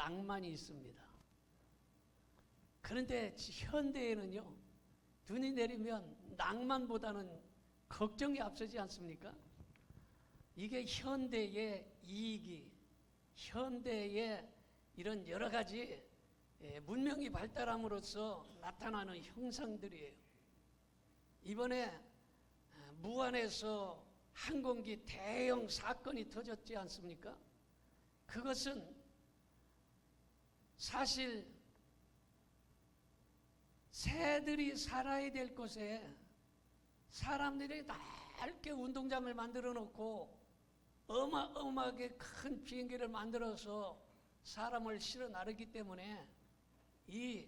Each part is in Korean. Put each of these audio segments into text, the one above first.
낭만이 있습니다. 그런데 현대에는요, 눈이 내리면 낭만보다는 걱정이 앞서지 않습니까? 이게 현대의 이익이, 현대의 이런 여러 가지 문명이 발달함으로써 나타나는 형상들이에요. 이번에 무안에서 항공기 대형 사건이 터졌지 않습니까? 그것은 사실 새들이 살아야 될 곳에 사람들이 넓게 운동장을 만들어 놓고 어마어마하게 큰 비행기를 만들어서 사람을 실어 나르기 때문에 이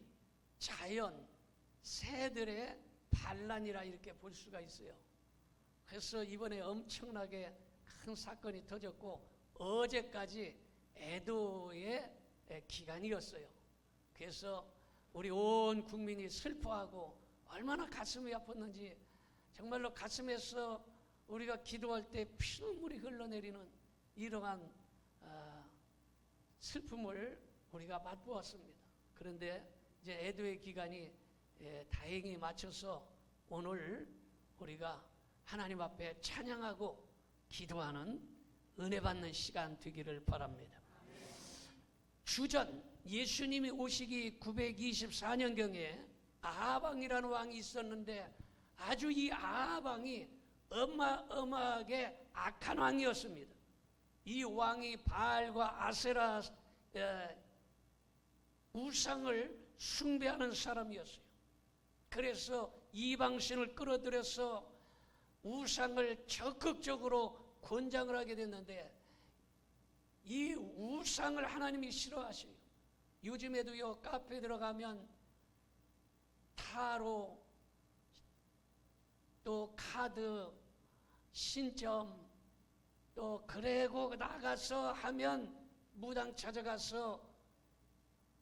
자연, 새들의 반란이라 이렇게 볼 수가 있어요. 그래서 이번에 엄청나게 큰 사건이 터졌고 어제까지 애도의 기간이었어요. 그래서 우리 온 국민이 슬퍼하고 얼마나 가슴이 아팠는지, 정말로 가슴에서 우리가 기도할 때 피눈물이 흘러내리는 이러한 슬픔을 우리가 맛보았습니다. 그런데 이제 애도의 기간이 다행히 맞춰서 오늘 우리가 하나님 앞에 찬양하고 기도하는 은혜 받는 시간 되기를 바랍니다. 주전 예수님이 오시기 924년경에 아하방이라는 왕이 있었는데 아주 이 아하방이 어마어마하게 악한 왕이었습니다. 이 왕이 바알과 아세라 우상을 숭배하는 사람이었어요. 그래서 이방신을 끌어들여서 우상을 적극적으로 권장을 하게 됐는데 이 우상을 하나님이 싫어하셔요. 요즘에도요, 카페에 들어가면 타로, 또 카드, 신점, 또 그래고 나가서 하면 무당 찾아가서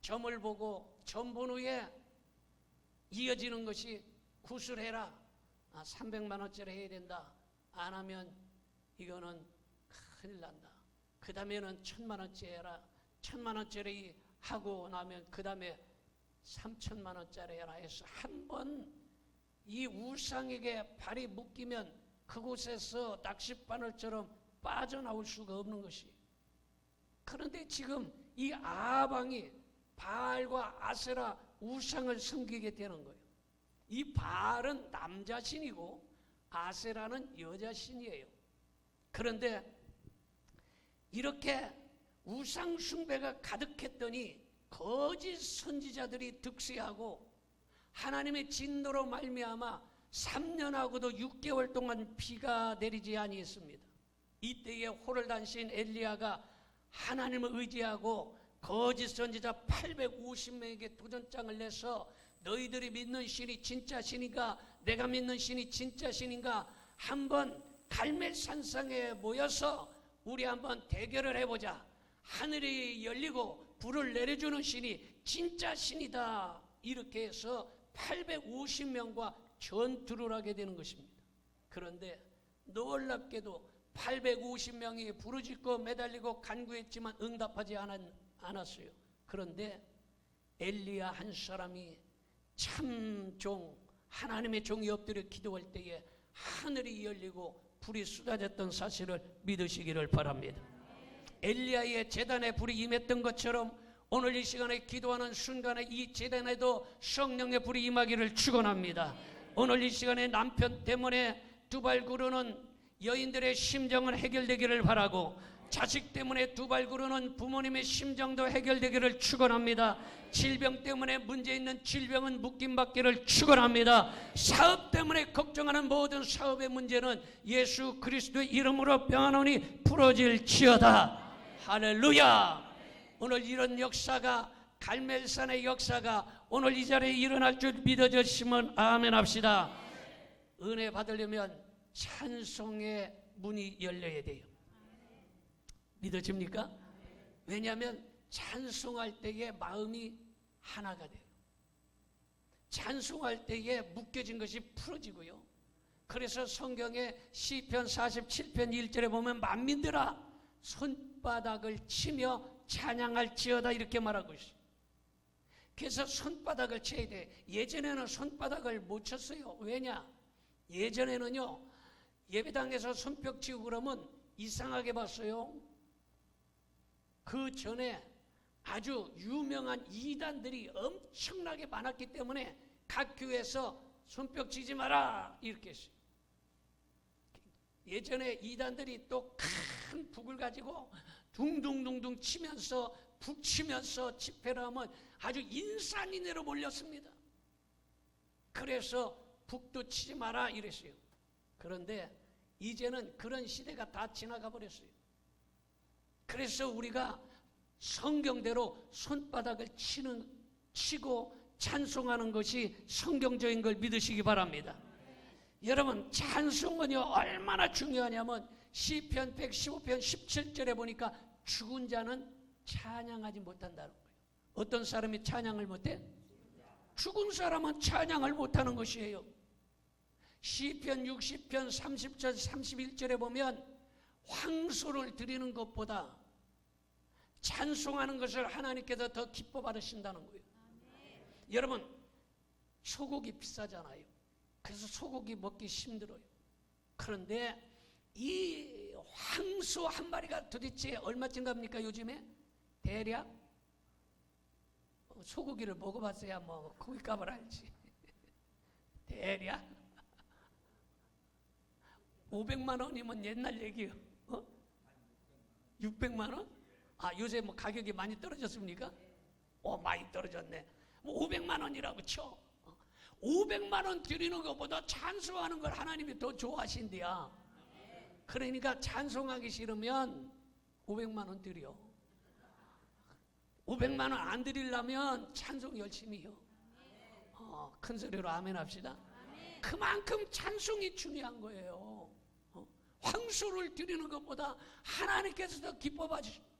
점을 보고 점 본 후에 이어지는 것이 구슬해라, 300만 원짜리 해야 된다, 안 하면 이거는 큰일 난다, 그 다음에는 1000만 원짜리 해라, 1000만 원짜리 하고 나면 그 다음에 3000만 원짜리 해라 해서 한 번 이 우상에게 발이 묶이면 그곳에서 낚싯바늘처럼 빠져나올 수가 없는 것이. 그런데 지금 이 아방이 바알과 아세라 우상을 섬기게 되는 거예요. 이 바알은 남자신이고 아세라는 여자신이에요. 그런데 이렇게 우상 숭배가 가득했더니 거짓 선지자들이 득세하고 하나님의 진노로 말미암아 3년하고도 6개월 동안 비가 내리지 아니했습니다. 이때에 호를단신 엘리야가 하나님을 의지하고 거짓 선지자 850명에게 도전장을 내서 너희들이 믿는 신이 진짜 신인가, 내가 믿는 신이 진짜 신인가, 한번 갈멜산상에 모여서 우리 한번 대결을 해보자. 하늘이 열리고 불을 내려주는 신이 진짜 신이다, 이렇게 해서 850명과 전투를 하게 되는 것입니다. 그런데 놀랍게도 850명이 부르짖고 매달리고 간구했지만 응답하지 않았어요. 그런데 엘리야 한 사람이 참종, 하나님의 종이 엎드려 기도할 때에 하늘이 열리고 불이 쏟아졌던 사실을 믿으시기를 바랍니다. 엘리야의 제단에 불이 임했던 것처럼 오늘 이 시간에 기도하는 순간에 이 제단에도 성령의 불이 임하기를 축원합니다. 오늘 이 시간에 남편 때문에 두 발 구르는 여인들의 심정은 해결되기를 바라고, 자식 때문에 두 발 구르는 부모님의 심정도 해결되기를 축원합니다. 질병 때문에 문제 있는 질병은 묶임받기를 축원합니다. 사업 때문에 걱정하는 모든 사업의 문제는 예수 그리스도의 이름으로 평안하니 풀어질지어다. 할렐루야. 오늘 이런 역사가, 갈멜산의 역사가 오늘 이 자리에 일어날 줄 믿어졌으면 아멘 합시다. 은혜 받으려면 찬송의 문이 열려야 돼요. 믿어집니까? 왜냐하면 찬송할 때에 마음이 하나가 돼요. 찬송할 때에 묶여진 것이 풀어지고요. 그래서 성경에 시편 47편 1절에 보면 만민들아 손바닥을 치며 찬양할지어다 이렇게 말하고 있어요. 그래서 손바닥을 쳐야 돼. 예전에는 손바닥을 못 쳤어요. 왜냐? 예전에는요, 예배당에서 손뼉 치고 그러면 이상하게 봤어요. 그 전에 아주 유명한 이단들이 엄청나게 많았기 때문에 각 교회에서 손뼉 치지 마라 이렇게 했어요. 예전에 이단들이 또 큰 북을 가지고 둥둥둥둥 치면서 북 치면서 집회를 하면 아주 인산인해로 몰렸습니다. 그래서 북도 치지 마라 이랬어요. 그런데 이제는 그런 시대가 다 지나가 버렸어요. 그래서 우리가 성경대로 손바닥을 치고 찬송하는 것이 성경적인 걸 믿으시기 바랍니다. 여러분, 찬송은요 얼마나 중요하냐면 시편 115편 17절에 보니까 죽은 자는 찬양하지 못한다는 거예요. 어떤 사람이 찬양을 못해? 죽은 사람은 찬양을 못하는 것이에요. 시편 60편 30절 31절에 보면 황소를 드리는 것보다 찬송하는 것을 하나님께서 더 기뻐 받으신다는 거예요. 여러분, 소고기 비싸잖아요. 그래서 소고기 먹기 힘들어요. 그런데 이 황소 한 마리가 도대체 얼마쯤 갑니까 요즘에? 대략 소고기를 먹어봤어야 뭐 고기값을 알지. 대략 500만 원이면 옛날 얘기예요. 600만 원? 아, 요새 뭐 가격이 많이 떨어졌습니까? 많이 떨어졌네. 뭐 500만 원이라고 쳐. 500만 원 드리는 것보다 찬송하는 걸 하나님이 더 좋아하신대야. 그러니까 찬송하기 싫으면 500만 원 드려. 500만 원 안 드리려면 찬송 열심히 해요. 큰 소리로 아멘 합시다. 그만큼 찬송이 중요한 거예요. 황소를 드리는 것보다 하나님께서 더 기뻐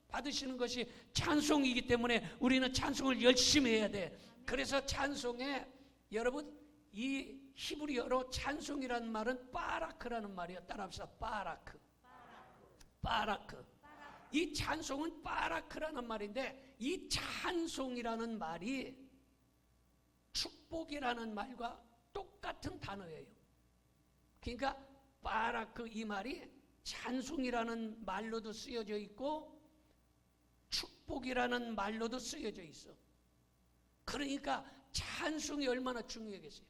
받으시는 것이 찬송이기 때문에 우리는 찬송을 열심히 해야 돼. 그래서 찬송에 여러분, 이 히브리어로 찬송이라는 말은 바라크라는 말이에요. 따라합시다. 바라크. 이 찬송은 바라크라는 말인데, 이 찬송이라는 말이 축복이라는 말과 똑같은 단어예요. 그러니까 바라크 이 말이 찬송이라는 말로도 쓰여져 있고 축복이라는 말로도 쓰여져 있어. 그러니까 찬송이 얼마나 중요하겠어요.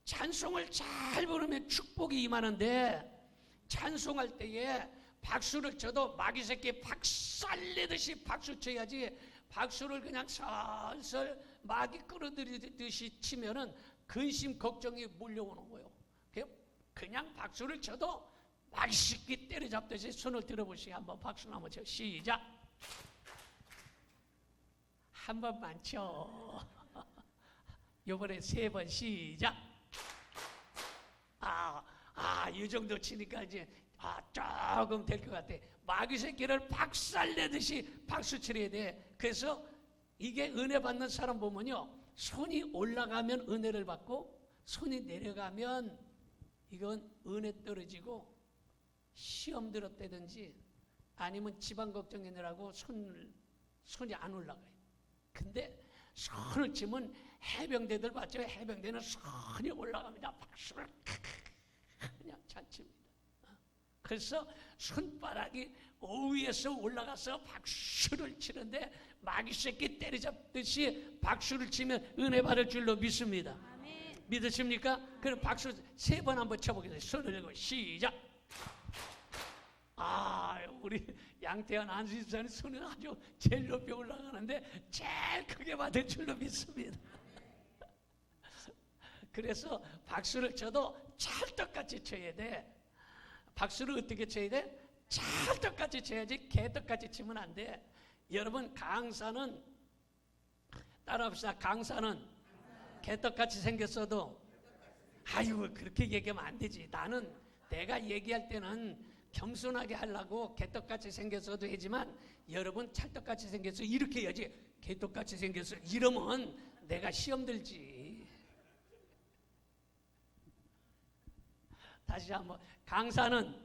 찬송을 잘 부르면 축복이 임하는데, 찬송할 때에 박수를 쳐도 마귀 새끼 박살내듯이 박수 쳐야지, 박수를 그냥 슬슬 마귀 끌어들이듯이 치면은 근심 걱정이 몰려오는 거예요. 그냥 박수를 쳐도 마귀 새끼 때려잡듯이 손을 들어보시고 한번 박수 한번 쳐. 시작. 한 번만 쳐. 요번에 3번 시작. 이 정도 치니까 이제 조금 될 것 같아. 마귀 새끼를 박살내듯이 박수 치려야 돼. 그래서 이게 은혜 받는 사람 보면요, 손이 올라가면 은혜를 받고 손이 내려가면 이건 은혜 떨어지고 시험 들었다든지 아니면 집안 걱정이느라고 손이 안 올라가요. 근데 손을 치면 해병대들 봤죠? 해병대는 손이 올라갑니다. 박수를 그냥 잘 칩니다. 그래서 손바닥이 위에서 올라가서 박수를 치는데 마귀 새끼 때려잡듯이 박수를 치면 은혜 받을 줄로 믿습니다. 아멘. 믿으십니까? 그럼 박수 3번 한번 쳐보겠습니다. 손을 들고 시작. 우리 양태현 안수집사님 손은 아주 제일 높이 올라가는데 제일 크게 받을 줄로 믿습니다. 그래서 박수를 쳐도 찰떡같이 쳐야 돼. 박수를 어떻게 쳐야 돼? 찰떡같이 쳐야지 개떡같이 치면 안 돼. 여러분, 강사는 따라합시다. 강사는 개떡같이 생겼어도 그렇게 얘기하면 안 되지. 나는 내가 얘기할 때는 겸손하게 하려고 개떡같이 생겼어도 하지만 여러분 찰떡같이 생겼어 이렇게 해야지. 개떡같이 생겼어 이러면 내가 시험 들지. 다시 한번. 강사는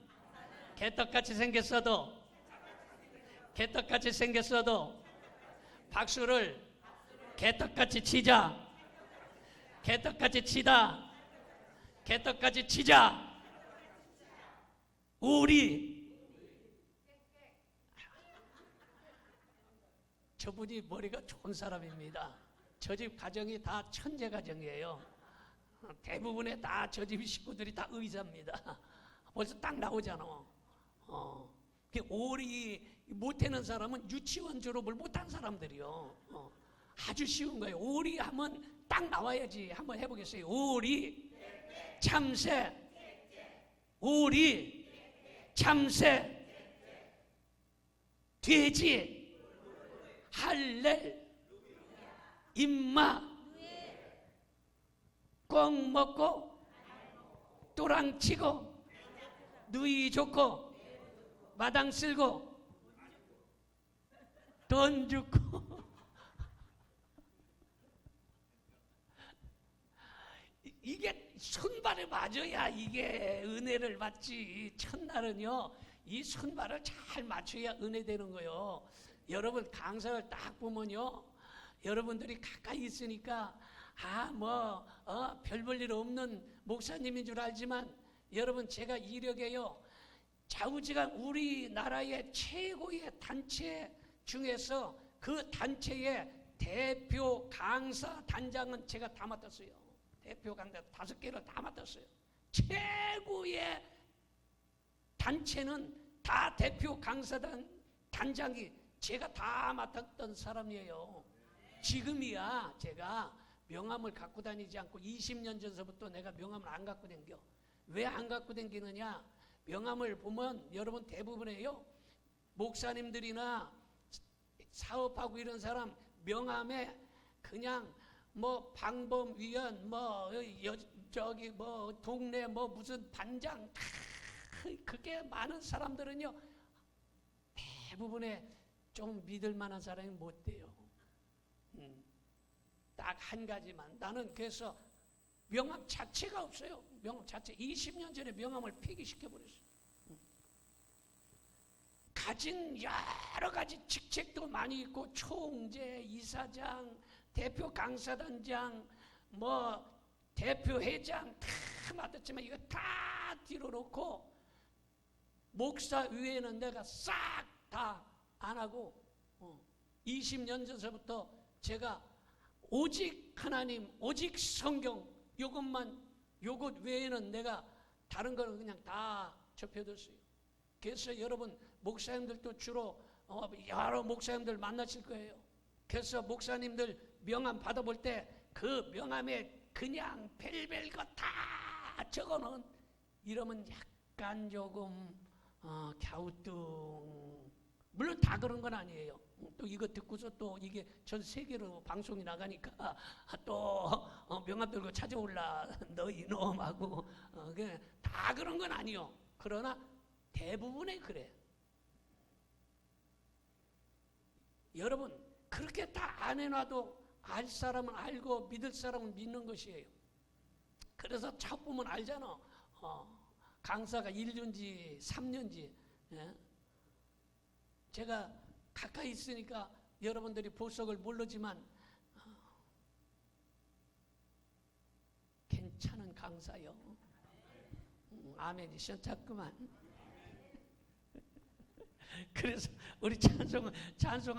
개떡같이 생겼어도 박수를 개떡같이 치자. 개떡같이 치다. 개떡같이 치자. 우리. 저분이 머리가 좋은 사람입니다. 저 집 가정이 다 천재 가정이에요. 대부분의 다 저 집 식구들이 다 의사입니다. 벌써 딱 나오잖아. 오리 못하는 사람은 유치원 졸업을 못한 사람들이요. 아주 쉬운 거예요. 오리 하면 딱 나와야지. 한번 해보겠어요. 오리, 참새, 오리, 참새, 돼지, 할렐, 임마, 꽁 먹고 또랑 치고 누이 좋고 마당 쓸고 돈 주고 이게 손발에 맞아야 이게 은혜를 받지. 첫날은요 이 손발을 잘 맞춰야 은혜 되는 거예요. 여러분 강사를 딱 보면요 여러분들이 가까이 있으니까 별 볼 일 없는 목사님인 줄 알지만 여러분 제가 이력에요 좌우지간 우리나라의 최고의 단체 중에서 그 단체의 대표 강사 단장은 제가 다 맡았어요. 대표 강사 5개를 다 맡았어요. 최고의 단체는 다 대표 강사단 단장이 제가 다 맡았던 사람이에요. 지금이야 제가 명함을 갖고 다니지 않고 20년 전서부터 내가 명함을 안 갖고 다녀. 왜 안 갖고 다니느냐? 명함을 보면 여러분 대부분에요 목사님들이나 사업하고 이런 사람 명함에 그냥 뭐 방범위원 저기 동네 무슨 반장 그게 많은 사람들은요 대부분의 좀 믿을 만한 사람이 못 돼요. 딱 한 가지만. 나는 그래서 명함 자체가 없어요. 명함 자체 20년 전에 명함을 폐기시켜버렸어요. 가진 여러 가지 직책도 많이 있고 총재, 이사장, 대표 강사단장, 대표 회장 다 맡았지만 이거 다 뒤로 놓고 목사위에는 내가 싹 다 안 하고 20년 전서부터 제가 오직 하나님, 오직 성경 요것 외에는 내가 다른 거는 그냥 다 접해뒀어요. 그래서 여러분 목사님들도 주로 여러 목사님들 만나실 거예요. 그래서 목사님들 명함 받아볼 때 그 명함에 그냥 별별 거 다 적어놓은 이러면 약간 조금 갸우뚱. 물론 다 그런 건 아니에요. 또 이거 듣고서 또 이게 전 세계로 방송이 나가니까 또 명함 들고 찾아올라 너 이놈하고 다 그런 건 아니요. 그러나 대부분의 그래. 여러분 그렇게 다 안 해놔도 알 사람은 알고 믿을 사람은 믿는 것이에요. 그래서 첫 보면 알잖아. 강사가 1년지 3년지 예? 제가 가까이 있으니까 여러분들이 보석을 모르지만 괜찮은 강사요. 아멘이 시원찮구만. 그래서 우리 찬송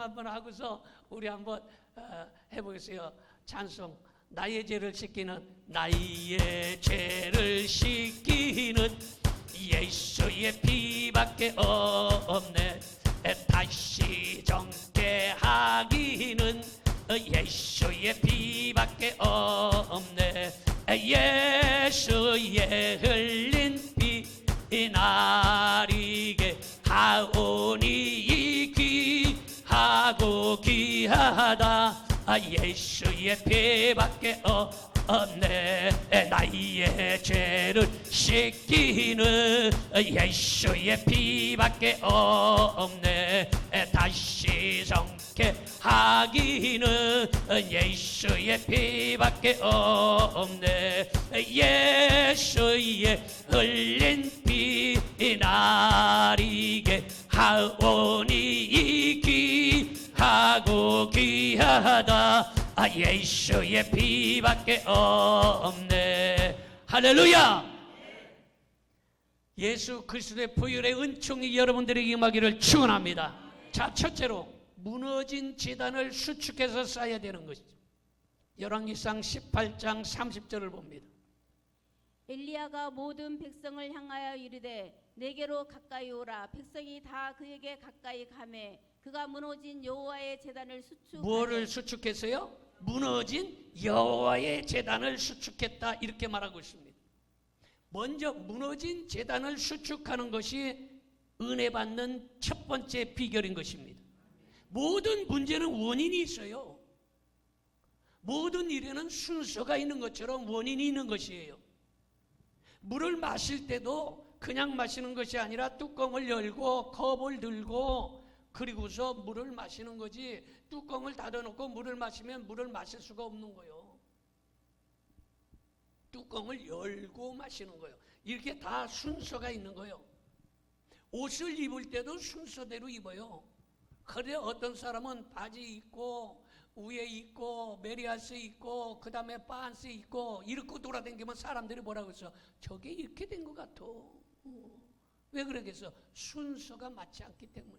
한번 하고서 우리 한번 해보겠어요. 찬송. 나의 죄를 씻기는 나의 죄를 씻기는 예수의 피밖에 없네. 다시 정케 하기는 예수의 피밖에 없네. 예수의 흘린 피 나리게 하오니 귀하고 귀하다. 예수의 피밖에 없네. 나의 죄를 씻기는 예수의 피밖에 없네. 다시 정케 하기는 예수의 피밖에 없네. 예수의 흘린 피 나리게 하오니 타고 귀하다. 예수의 피밖에 없네. 할렐루야. 예수 그리스도의 보혈의 은총이 여러분들에게 임하기를 축원합니다. 자, 첫째로 무너진 제단을 수축해서 쌓아야 되는 것이죠. 열왕기상 18장 30절을 봅니다. 엘리야가 모든 백성을 향하여 이르되 내게로 가까이 오라. 백성이 다 그에게 가까이 가매 그가 무너진 여호와의 제단을 수축하여. 뭐를 수축했어요? 무너진 여호와의 제단을 수축했다, 이렇게 말하고 있습니다. 먼저 무너진 제단을 수축하는 것이 은혜 받는 첫 번째 비결인 것입니다. 모든 문제는 원인이 있어요. 모든 일에는 순서가 있는 것처럼 원인이 있는 것이에요. 물을 마실 때도 그냥 마시는 것이 아니라 뚜껑을 열고 컵을 들고 그리고서 물을 마시는 거지, 뚜껑을 닫아놓고 물을 마시면 물을 마실 수가 없는 거예요. 뚜껑을 열고 마시는 거예요. 이렇게 다 순서가 있는 거예요. 옷을 입을 때도 순서대로 입어요. 그래 어떤 사람은 바지 입고 위에 입고 메리아스 입고 그 다음에 반스 입고 이렇게 돌아다니면 사람들이 뭐라고 해서 저게 이렇게 된 것 같아. 왜 그러겠어? 순서가 맞지 않기 때문에.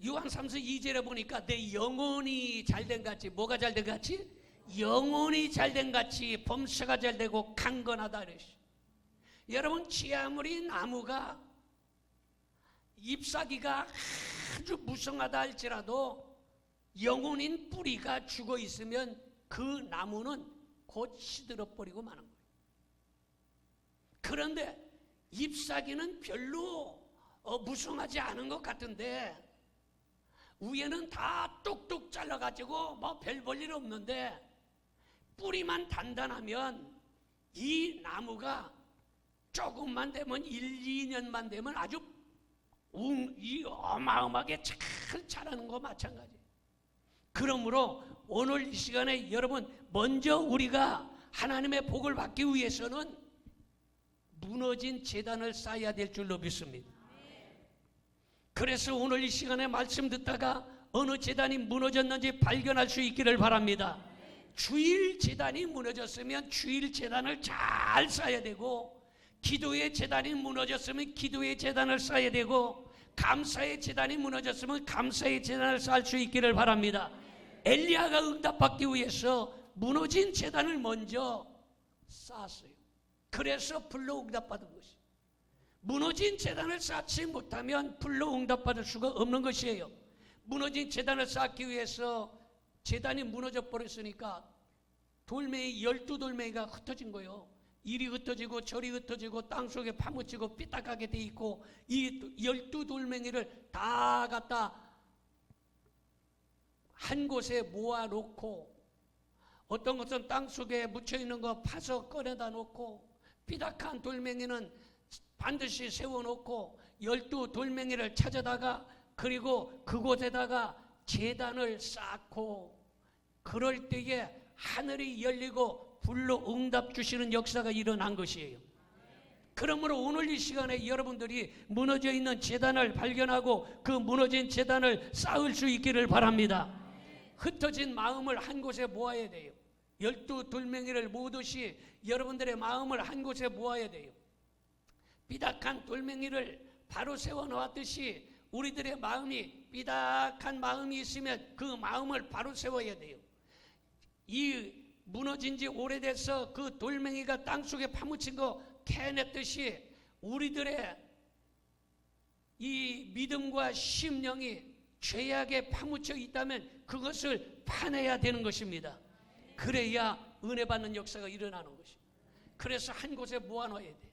요한 3서 2절에 보니까 내 영혼이 잘된 같이, 뭐가 잘된 같이? 영혼이 잘된 같이 범사가 잘되고 강건하다 그랬어요. 여러분, 아무리 나무가 잎사귀가 아주 무성하다 할지라도 영혼인 뿌리가 죽어 있으면 그 나무는 곧 시들어 버리고 마는 거예요. 그런데 잎사귀는 별로 무성하지 않은 것 같은데 위에는 다 뚝뚝 잘라가지고 뭐 별 볼 일 없는데 뿌리만 단단하면 이 나무가 조금만 되면 1, 2년만 되면 아주 어마어마하게 잘 자라는 거 마찬가지예요. 그러므로 오늘 이 시간에 여러분, 먼저 우리가 하나님의 복을 받기 위해서는 무너진 제단을 쌓아야 될 줄로 믿습니다. 그래서 오늘 이 시간에 말씀 듣다가 어느 제단이 무너졌는지 발견할 수 있기를 바랍니다. 주일 제단이 무너졌으면 주일 제단을 잘 쌓아야 되고, 기도의 제단이 무너졌으면 기도의 제단을 쌓아야 되고, 감사의 제단이 무너졌으면 감사의 제단을 쌓을 수 있기를 바랍니다. 엘리야가 응답받기 위해서 무너진 제단을 먼저 쌓았어요. 그래서 불로 응답받은 것이에요. 무너진 제단을 쌓지 못하면 불로 응답받을 수가 없는 것이에요. 무너진 제단을 쌓기 위해서 제단이 무너져 버렸으니까 돌멩이 12돌멩이가 흩어진 거예요. 이리 흩어지고 저리 흩어지고 땅속에 파묻히고 삐딱하게 돼 있고, 이 12돌멩이를 다 갖다 한 곳에 모아놓고, 어떤 것은 땅속에 묻혀있는 거 파서 꺼내다 놓고, 삐딱한 돌멩이는 반드시 세워놓고 12돌멩이를 찾아다가 그리고 그곳에다가 제단을 쌓고, 그럴 때에 하늘이 열리고 불로 응답 주시는 역사가 일어난 것이에요. 그러므로 오늘 이 시간에 여러분들이 무너져 있는 제단을 발견하고 그 무너진 제단을 쌓을 수 있기를 바랍니다. 흩어진 마음을 한 곳에 모아야 돼요. 12돌멩이를 모으듯이 여러분들의 마음을 한 곳에 모아야 돼요. 삐딱한 돌멩이를 바로 세워놓았듯이 우리들의 마음이, 삐딱한 마음이 있으면 그 마음을 바로 세워야 돼요. 이 무너진 지 오래돼서 그 돌멩이가 땅속에 파묻힌 거 캐냈듯이 우리들의 이 믿음과 심령이 죄악에 파묻혀 있다면 그것을 파내야 되는 것입니다. 그래야 은혜 받는 역사가 일어나는 것입니다. 그래서 한 곳에 모아놔야 돼요.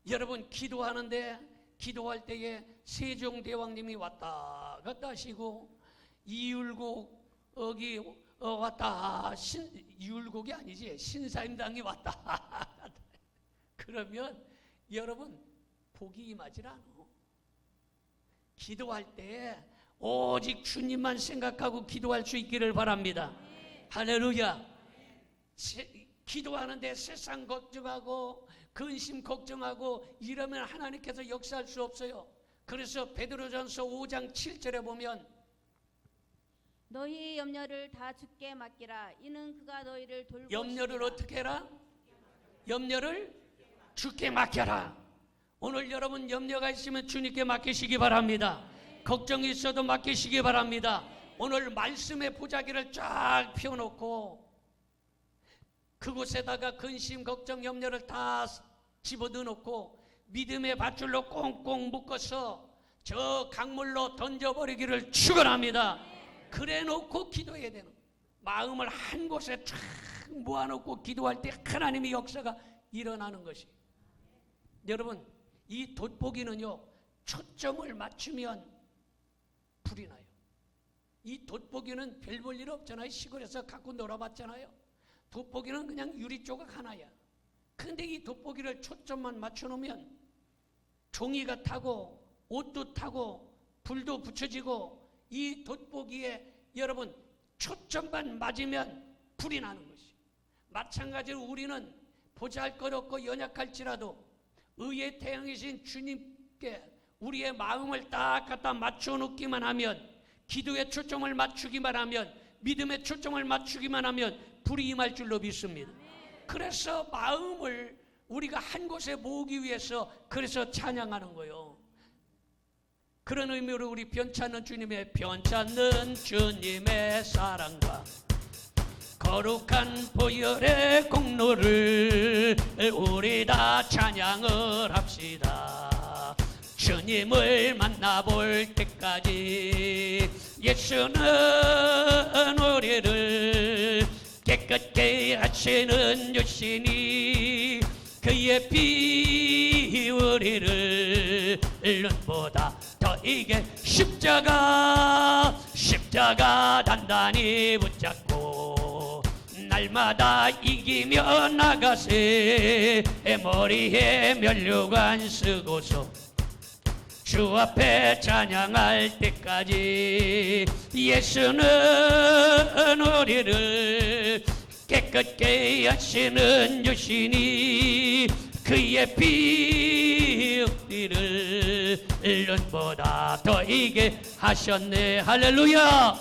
여러분, 기도할 때에 세종대왕님이 왔다 갔다 하시고, 이율곡 여기 왔다, 이율곡이 아니지, 신사임당이 왔다 그러면 여러분 복이 임하질 않아. 기도할 때 오직 주님만 생각하고 기도할 수 있기를 바랍니다. 할렐루야. 기도하는데 세상 걱정하고 근심 걱정하고 이러면 하나님께서 역사할 수 없어요. 그래서 베드로전서 5장 7절에 보면 너희의 염려를 다 주께 맡기라. 이는 그가 너희를 돌보시리라. 염려를 어떻게 해라? 염려를 주께 맡겨라. 오늘 여러분 염려가 있으면 주님께 맡기시기 바랍니다. 걱정이 있어도 맡기시기 바랍니다. 오늘 말씀의 보자기를 쫙 펴놓고 그곳에다가 근심, 걱정, 염려를 다 집어넣고 믿음의 밧줄로 꽁꽁 묶어서 저 강물로 던져버리기를 축원합니다. 그래 놓고 기도해야 되는, 마음을 한 곳에 쫙 모아놓고 기도할 때 하나님의 역사가 일어나는 것이. 여러분, 이 돋보기는요, 초점을 맞추면 불이 나요. 이 돋보기는 별 볼 일 없잖아요. 시골에서 갖고 놀아봤잖아요. 돋보기는 그냥 유리 조각 하나야. 근데 이 돋보기를 초점만 맞춰놓으면 종이가 타고 옷도 타고 불도 붙여지고, 이 돋보기에 여러분 초점만 맞으면 불이 나는 것이. 마찬가지로 우리는 보잘것없고 연약할지라도 의의 태양이신 주님께 우리의 마음을 딱 갖다 맞춰 놓기만 하면, 기도의 초점을 맞추기만 하면, 믿음의 초점을 맞추기만 하면 불이 임할 줄로 믿습니다. 그래서 마음을 우리가 한 곳에 모으기 위해서 그래서 찬양하는 거예요. 그런 의미로 우리 변찮는 주님의 사랑과 거룩한 보혈의 공로를 우리 다 찬양을 합시다. 주님을 만나볼 때까지 예수는 우리를 깨끗게 하시는 유신이, 그의 피 우리를 눈보다 더 이게 십자가 단단히 붙잡고 날마다 이기며 나가세. 머리에 면류관 쓰고서 주 앞에 찬양할 때까지 예수는 우리를 깨끗게 하시는 유신이, 그의 피 우리를 눈보다 더 이게 하셨네. 할렐루야.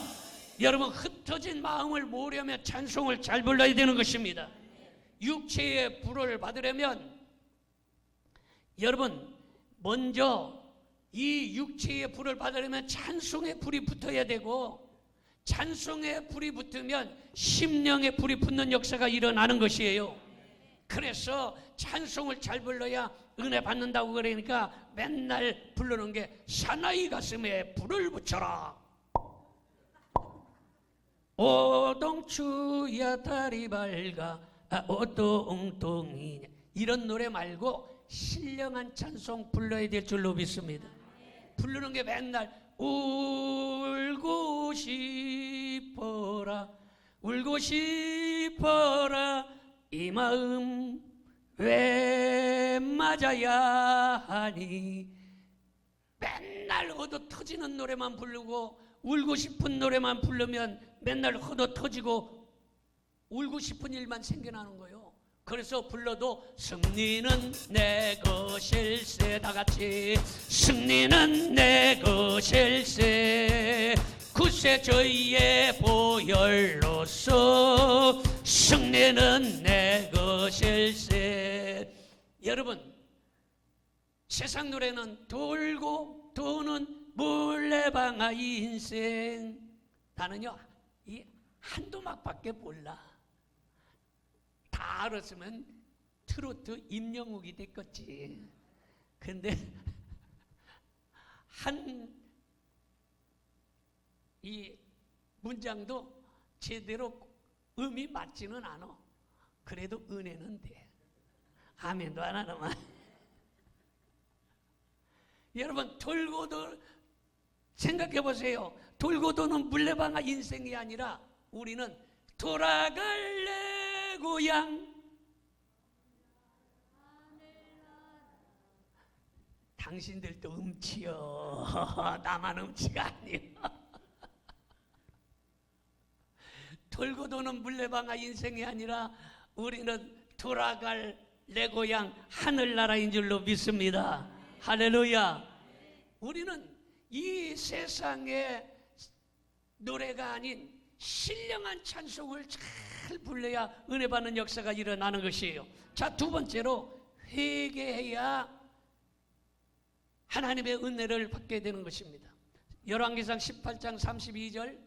여러분, 흩어진 마음을 모으려면 찬송을 잘 불러야 되는 것입니다. 육체의 불을 받으려면 여러분 먼저 이 육체의 불을 받으려면 찬송의 불이 붙어야 되고, 찬송의 불이 붙으면 심령의 불이 붙는 역사가 일어나는 것이에요. 그래서 찬송을 잘 불러야 은혜 받는다고 그러니까 맨날 부르는 게 사나이 가슴에 불을 붙여라. 오동추야 다리 밝아 오동동이냐, 이런 노래 말고 신령한 찬송 불러야 될 줄로 믿습니다. 부르는 게 맨날 울고 싶어라 이 마음 왜 맞아야 하니, 맨날 얻어 터지는 노래만 부르고 울고 싶은 노래만 부르면 맨날 얻어 터지고 울고 싶은 일만 생겨나는 거예요. 그래서 불러도 승리는 내 것일세, 다 같이 승리는 내 것일세, 구세 저희의 보혈로서 승리는 내 것일세. 여러분, 세상 노래는 돌고 도는 물레방아 인생, 나는요 이 한두 막밖에 몰라. 다 알았으면 트로트 임영웅이 됐겠지. 근데 이 문장도 제대로 음이 맞지는 않아. 그래도 은혜는 돼. 아멘도 안 하나만. 여러분, 돌고도 생각해 보세요. 돌고 도는 물레방아 인생이 아니라 우리는 돌아갈래 고향. 당신들도 음치요. 나만 음치가 아니요. 돌고 도는 물레방아 인생이 아니라 우리는 돌아갈 내 고향 하늘나라인 줄로 믿습니다. 할렐루야. 우리는 이 세상의 노래가 아닌 신령한 찬송을 잘 불러야 은혜 받는 역사가 일어나는 것이에요. 자, 두 번째로 회개해야 하나님의 은혜를 받게 되는 것입니다. 열왕기상 18장 32절,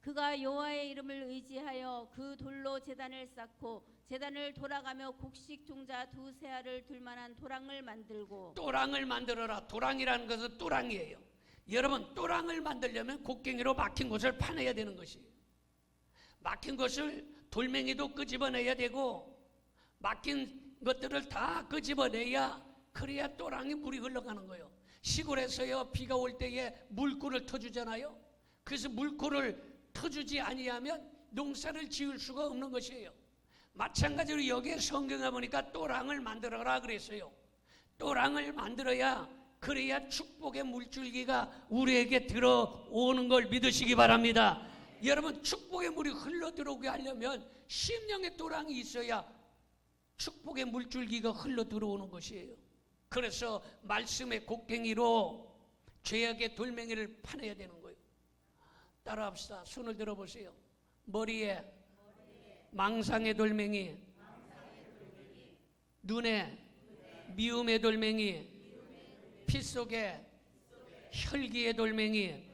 그가 여호와의 이름을 의지하여 그 돌로 제단을 쌓고 제단을 돌아가며 곡식 종자 두세 알을 둘 만한 도랑을 만들고. 또랑을 만들어라. 도랑이라는 것은 또랑이에요. 여러분, 또랑을 만들려면 곡괭이로 막힌 곳을 파내야 되는 것이에요. 막힌 것을 돌멩이도 끄집어내야 되고 막힌 것들을 다 끄집어내야, 그래야 또랑이 물이 흘러가는 거예요. 시골에서요, 비가 올 때에 물굴을 터주잖아요. 그래서 물굴을 터주지 아니하면 농사를 지을 수가 없는 것이에요. 마찬가지로 여기에 성경에 보니까 또랑을 만들어라 그랬어요. 또랑을 만들어야, 그래야 축복의 물줄기가 우리에게 들어오는 걸 믿으시기 바랍니다. 여러분, 축복의 물이 흘러 들어오게 하려면 심령의 또랑이 있어야 축복의 물줄기가 흘러 들어오는 것이에요. 그래서 말씀의 곡괭이로 죄악의 돌멩이를 파내야 되는 거예요. 따라합시다. 손을 들어보세요. 머리에 망상의 돌멩이, 눈에 미움의 돌멩이, 피 속에 혈기의 돌멩이,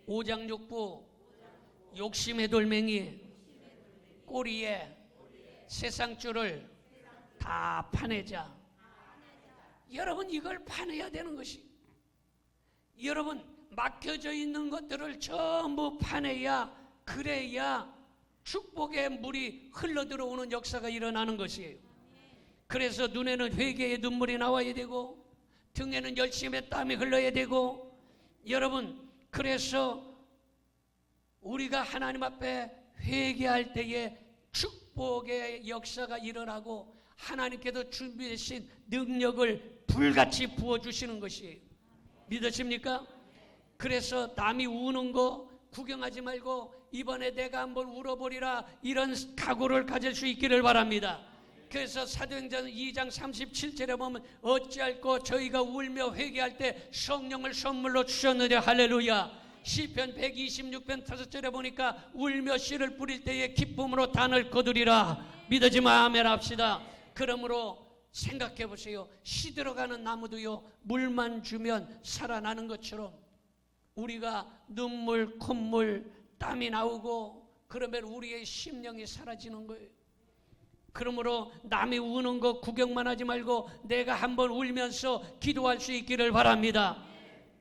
오장육부 욕심의 돌멩이, 꼬리에 세상줄을 다 파내자. 여러분, 이걸 파내야 되는 것이, 여러분 막혀져 있는 것들을 전부 파내야, 그래야 축복의 물이 흘러 들어오는 역사가 일어나는 것이에요. 그래서 눈에는 회개의 눈물이 나와야 되고 등에는 열심의 땀이 흘러야 되고, 여러분, 그래서 우리가 하나님 앞에 회개할 때에 축복의 역사가 일어나고 하나님께서 준비하신 능력을 불같이 부어주시는 것이에요. 믿으십니까? 그래서 남이 우는 거 구경하지 말고 이번에 내가 한번 울어버리라, 이런 각오를 가질 수 있기를 바랍니다. 그래서 사도행전 2장 37절에 보면 어찌할꼬 저희가 울며 회개할 때 성령을 선물로 주셨느냐. 할렐루야. 시편 126편 5절에 보니까 울며 씨를 뿌릴 때에 기쁨으로 단을 거두리라. 믿어지면 아멘 합시다. 그러므로 생각해 보세요. 시들어가는 나무도요, 물만 주면 살아나는 것처럼 우리가 눈물, 콧물, 땀이 나오고 그러면 우리의 심령이 사라지는 거예요. 그러므로 남이 우는 거 구경만 하지 말고 내가 한번 울면서 기도할 수 있기를 바랍니다.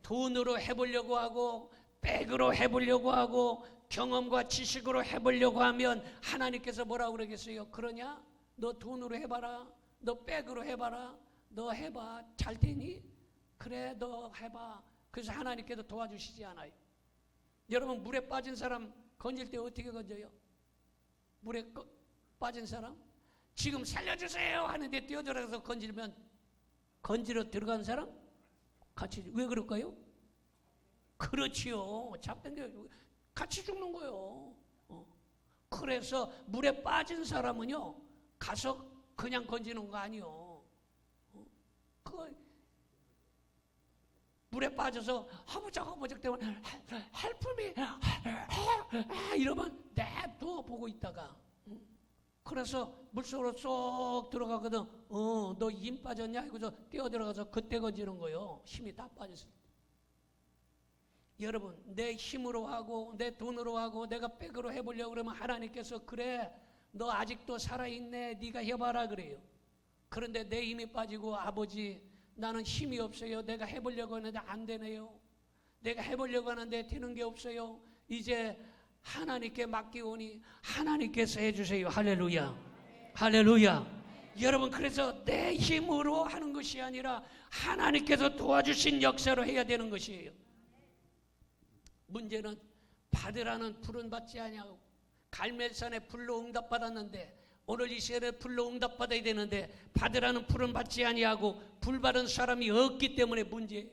돈으로 해보려고 하고 백으로 해보려고 하고 경험과 지식으로 해보려고 하면 하나님께서 뭐라고 그러겠어요? 그러냐? 너 돈으로 해봐라. 너 백으로 해봐라. 너 해봐. 잘 되니? 그래, 너 해봐. 그래서 하나님께서 도와주시지 않아요. 여러분, 물에 빠진 사람 건질 때 어떻게 건져요? 물에 빠진 사람? 지금 살려주세요 하는데 뛰어들어가서 건지면 건지러 들어간 사람? 같이, 왜 그럴까요? 그렇지요. 잡던데 같이 죽는 거예요. 그래서 물에 빠진 사람은요, 가서 그냥 건지는 거 아니요. 물에 빠져서 허벅적 때문에 help me 이러면 냅둬 보고 있다가, 그래서 물속으로 쏙 들어가거든. 너 힘 빠졌냐? 이거서 뛰어들어가서 그때 건지는 거예요. 힘이 다 빠졌어. 여러분, 내 힘으로 하고 내 돈으로 하고 내가 백으로 해보려고 그러면 하나님께서 그래, 너 아직도 살아있네, 네가 해봐라 그래요. 그런데 내 힘이 빠지고 아버지 나는 힘이 없어요. 내가 해보려고 하는데 안 되네요. 내가 해보려고 하는데 되는 게 없어요. 이제 하나님께 맡기오니 하나님께서 해주세요. 할렐루야. 할렐루야. 여러분, 그래서 내 힘으로 하는 것이 아니라 하나님께서 도와주신 역사로 해야 되는 것이에요. 문제는 받으라는 불은 받지 아니하고 갈멜산에 불로 응답받았는데 오늘 이 시간에 불로 응답받아야 되는데 받으라는 불은 받지 아니하고 불 받은 사람이 없기 때문에 문제예요.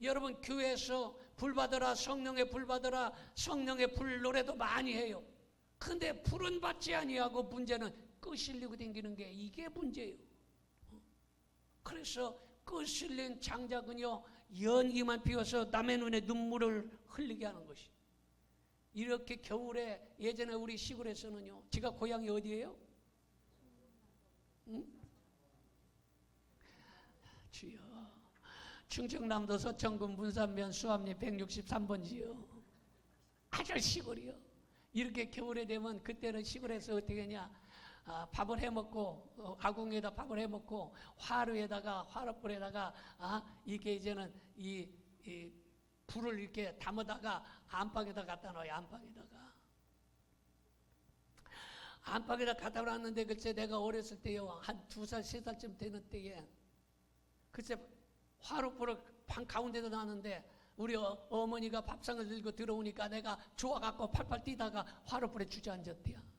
여러분, 교회에서 불 받으라, 성령의 불 받으라, 성령의 불 노래도 많이 해요. 근데 불은 받지 아니하고 문제는 끄실리고 다니는 게 이게 문제예요. 그래서 끄실린 장작은요, 연기만 피워서 남의 눈에 눈물을 흘리게 하는 것이. 이렇게 겨울에 예전에 우리 시골에서는요. 제가 고향이 어디예요? 응? 주여. 충청남도 서천군 문산면 수암리 163번지요. 아주 시골이요. 이렇게 겨울에 되면 그때는 시골에서 어떻게 하냐. 밥을 해먹고 아궁에다 밥을 해먹고 화로불에다가 이게 이제는 이 불을 이렇게 담아다가 안방에다 갖다 놔요. 안방에다 갖다 놨는데 글쎄 내가 어렸을 때요 한 2살 3살쯤 되는 때에 글쎄 화로불을 방 가운데다 놨는데 우리 어머니가 밥상을 들고 들어오니까 내가 좋아갖고 팔팔 뛰다가 화로불에 주저앉았대요.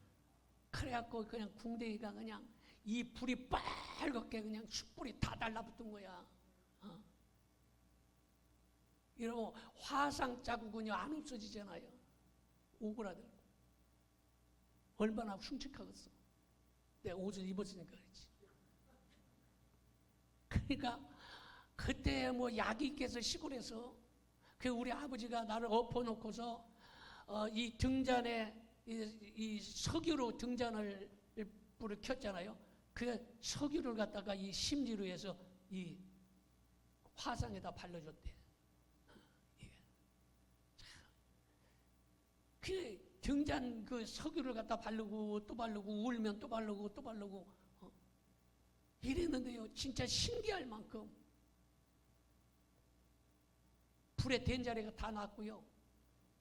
그래갖고 그냥 궁뎅이가 그냥 이 불이 빨갛게 그냥 숯불이 다 달라붙은 거야. 이러고 화상 자국은요 안 없어지잖아요. 오그라들고. 얼마나 흉측하겠어. 내가 옷을 입었으니까 그렇지. 그러니까 그때 뭐 약이 있겠어 시골에서. 그 우리 아버지가 나를 엎어놓고서 이 등잔에 이 석유로 등잔을 불을 켰잖아요. 그 석유를 갖다가 이 심지로 해서 이 화상에다 발라줬대. 그 등잔 그 석유를 갖다 바르고 또 바르고 울면 또 바르고 또 바르고 이랬는데요. 진짜 신기할 만큼 불에 된자리가 다 났고요.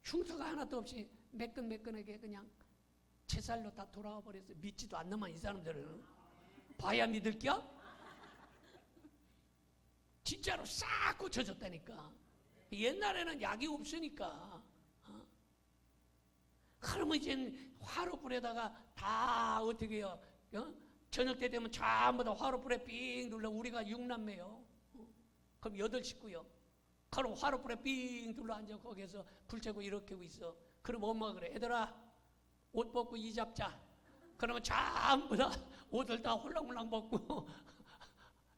흉터가 하나도 없이 매끈매끈하게 그냥 제살로 다 돌아와 버렸어요. 믿지도 않는만 이 사람들은. 봐야 믿을겨? 진짜로 싹 고쳐졌다니까. 옛날에는 약이 없으니까. 그러면 이제 화로불에다가 다 어떻게 해요? 저녁 때 되면 전부 다 화로불에 삥 눌러. 우리가 6남매요. 그럼 8 식구요. 그럼 화로불에 삥 둘러 앉아 거기에서 불 쬐고 이렇게 하고 있어. 그럼 엄마가 그래. 얘들아 옷 벗고 이 잡자. 그러면 전부 다 옷을 다 홀랑홀랑 벗고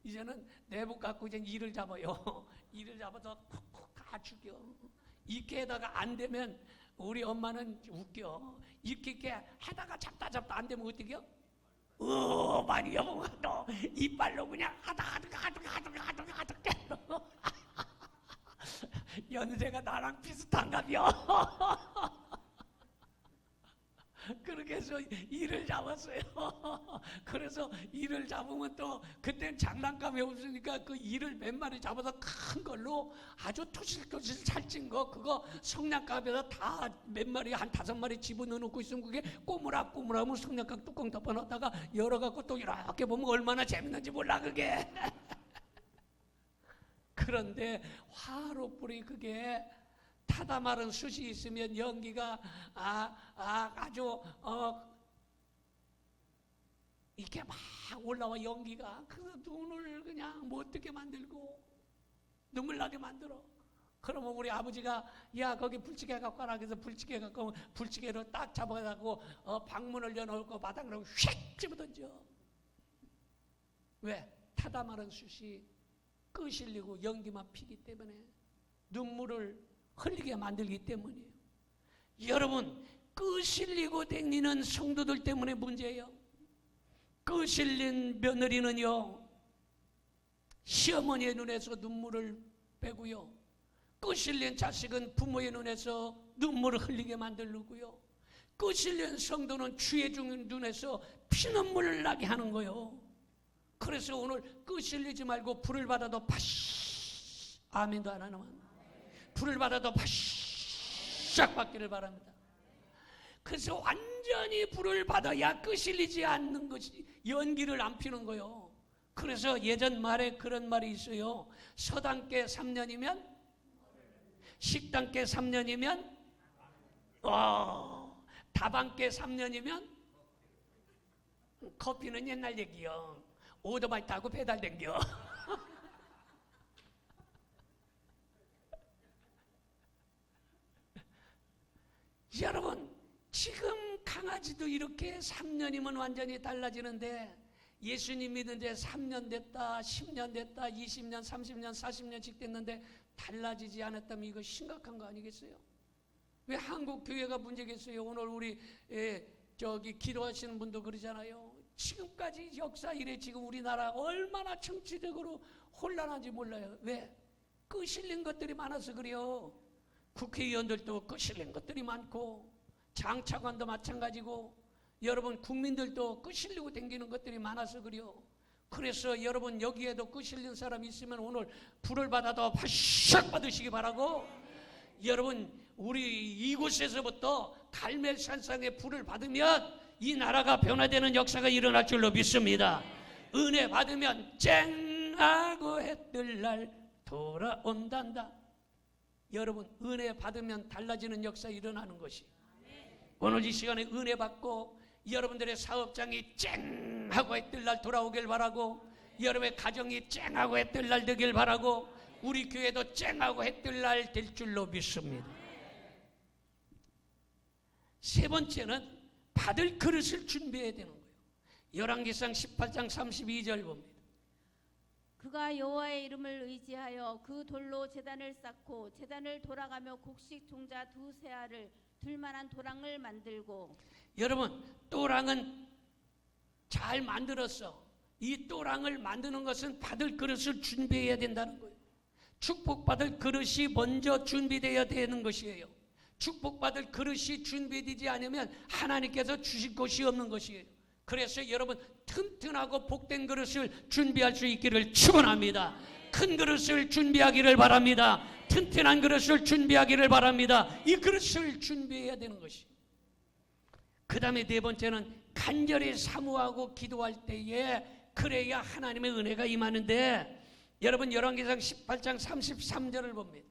이제는 내복 갖고 이제 이를 잡아요. 이를 잡아서 콕콕 다 죽여. 이렇게다가 안 되면 우리 엄마는 웃겨. 이렇게 하다가 잡다 안 되면 어떻게 해요? 많이 여보가 너 이빨로 그냥 하다가 연세가 나랑 비슷한가벼. 그렇게 해서 이를 잡았어요. 그래서 이를 잡으면 또 그때는 장난감이 없으니까 그 이를 몇 마리 잡아서 큰 걸로 아주 토실토실 살찐 거 그거 성냥갑에다 다 몇 마리 한 5마리 집어넣어 놓고 있으면 그게 꼬무락꼬무락하면 성냥갑 뚜껑 덮어놨다가 열어갖고 또 이렇게 보면 얼마나 재밌는지 몰라 그게. 그런데 화로불이 그게 타다 마른 숯이 있으면 연기가 아주 이렇게 막 올라와 연기가. 그래서 눈을 그냥 못 뜨게 만들고 눈물 나게 만들어. 그러면 우리 아버지가 야 거기 불찌개 갖고 와라. 그래서 불찌개 갖고 불찌개로 딱 잡아가지고 방문을 여놓고 바닥으로 휙 집어던져. 왜? 타다 마른 숯이 끄실리고 연기만 피기 때문에 눈물을 흘리게 만들기 때문이에요. 여러분 끄실리고 댕기는 성도들 때문에 문제예요. 끄실린 며느리는요 시어머니의 눈에서 눈물을 빼고요, 끄실린 자식은 부모의 눈에서 눈물을 흘리게 만들고요, 끄실린 성도는 주의 눈에서 피눈물을 나게 하는 거예요. 그래서 오늘 끄실리지 말고 불을 받아도 파시, 아멘도 안 하나만, 불을 받아도 바싹 받기를 바랍니다. 그래서 완전히 불을 받아야 끄실리지 않는 것이 연기를 안 피는 거예요. 그래서 예전 말에 그런 말이 있어요. 서당께 3년이면, 식당께 3년이면, 다방께 3년이면, 커피는 옛날 얘기요. 오토바이 타고 배달 댕겨. 여러분 지금 강아지도 이렇게 3년이면 완전히 달라지는데 예수님 믿은 지 3년 됐다, 10년 됐다, 20년, 30년, 40년씩 됐는데 달라지지 않았다면 이거 심각한 거 아니겠어요? 왜 한국 교회가 문제겠어요? 오늘 우리 기도하시는 분도 그러잖아요. 지금까지 역사 이래 지금 우리나라 얼마나 정치적으로 혼란한지 몰라요. 왜? 끄실린 것들이 많아서 그래요. 국회의원들도 끄실린 것들이 많고 장차관도 마찬가지고 여러분 국민들도 끄실리고 댕기는 것들이 많아서 그래요. 그래서 여러분 여기에도 끄실린 사람 있으면 오늘 불을 받아도 바싹 받으시기 바라고, 여러분 우리 이곳에서부터 갈멜산상에 불을 받으면 이 나라가 변화되는 역사가 일어날 줄로 믿습니다. 은혜 받으면 쨍하고 해뜰 날 돌아온단다. 여러분 은혜 받으면 달라지는 역사 일어나는 것이, 오늘 이 시간에 은혜 받고 여러분들의 사업장이 쨍하고 해뜰 날 돌아오길 바라고, 여러분의 가정이 쨍하고 해뜰 날 되길 바라고, 우리 교회도 쨍하고 해뜰 날 될 줄로 믿습니다. 세 번째는 받을 그릇을 준비해야 되는 거예요. 열왕기상 18장 32절 봅니다. 그가 여호와의 이름을 의지하여 그 돌로 제단을 쌓고 제단을 돌아가며 곡식 종자 두세 알을 둘 만한 도랑을 만들고. 여러분 또랑은 잘 만들었어. 이 또랑을 만드는 것은 받을 그릇을 준비해야 된다는 거예요. 축복받을 그릇이 먼저 준비되어야 되는 것이에요. 축복받을 그릇이 준비되지 않으면 하나님께서 주실 것이 없는 것이에요. 그래서 여러분 튼튼하고 복된 그릇을 준비할 수 있기를 축원합니다. 큰 그릇을 준비하기를 바랍니다. 튼튼한 그릇을 준비하기를 바랍니다. 이 그릇을 준비해야 되는 것이. 그 다음에 네 번째는 간절히 사모하고 기도할 때에 그래야 하나님의 은혜가 임하는데, 여러분 열왕기상 18장 33절을 봅니다.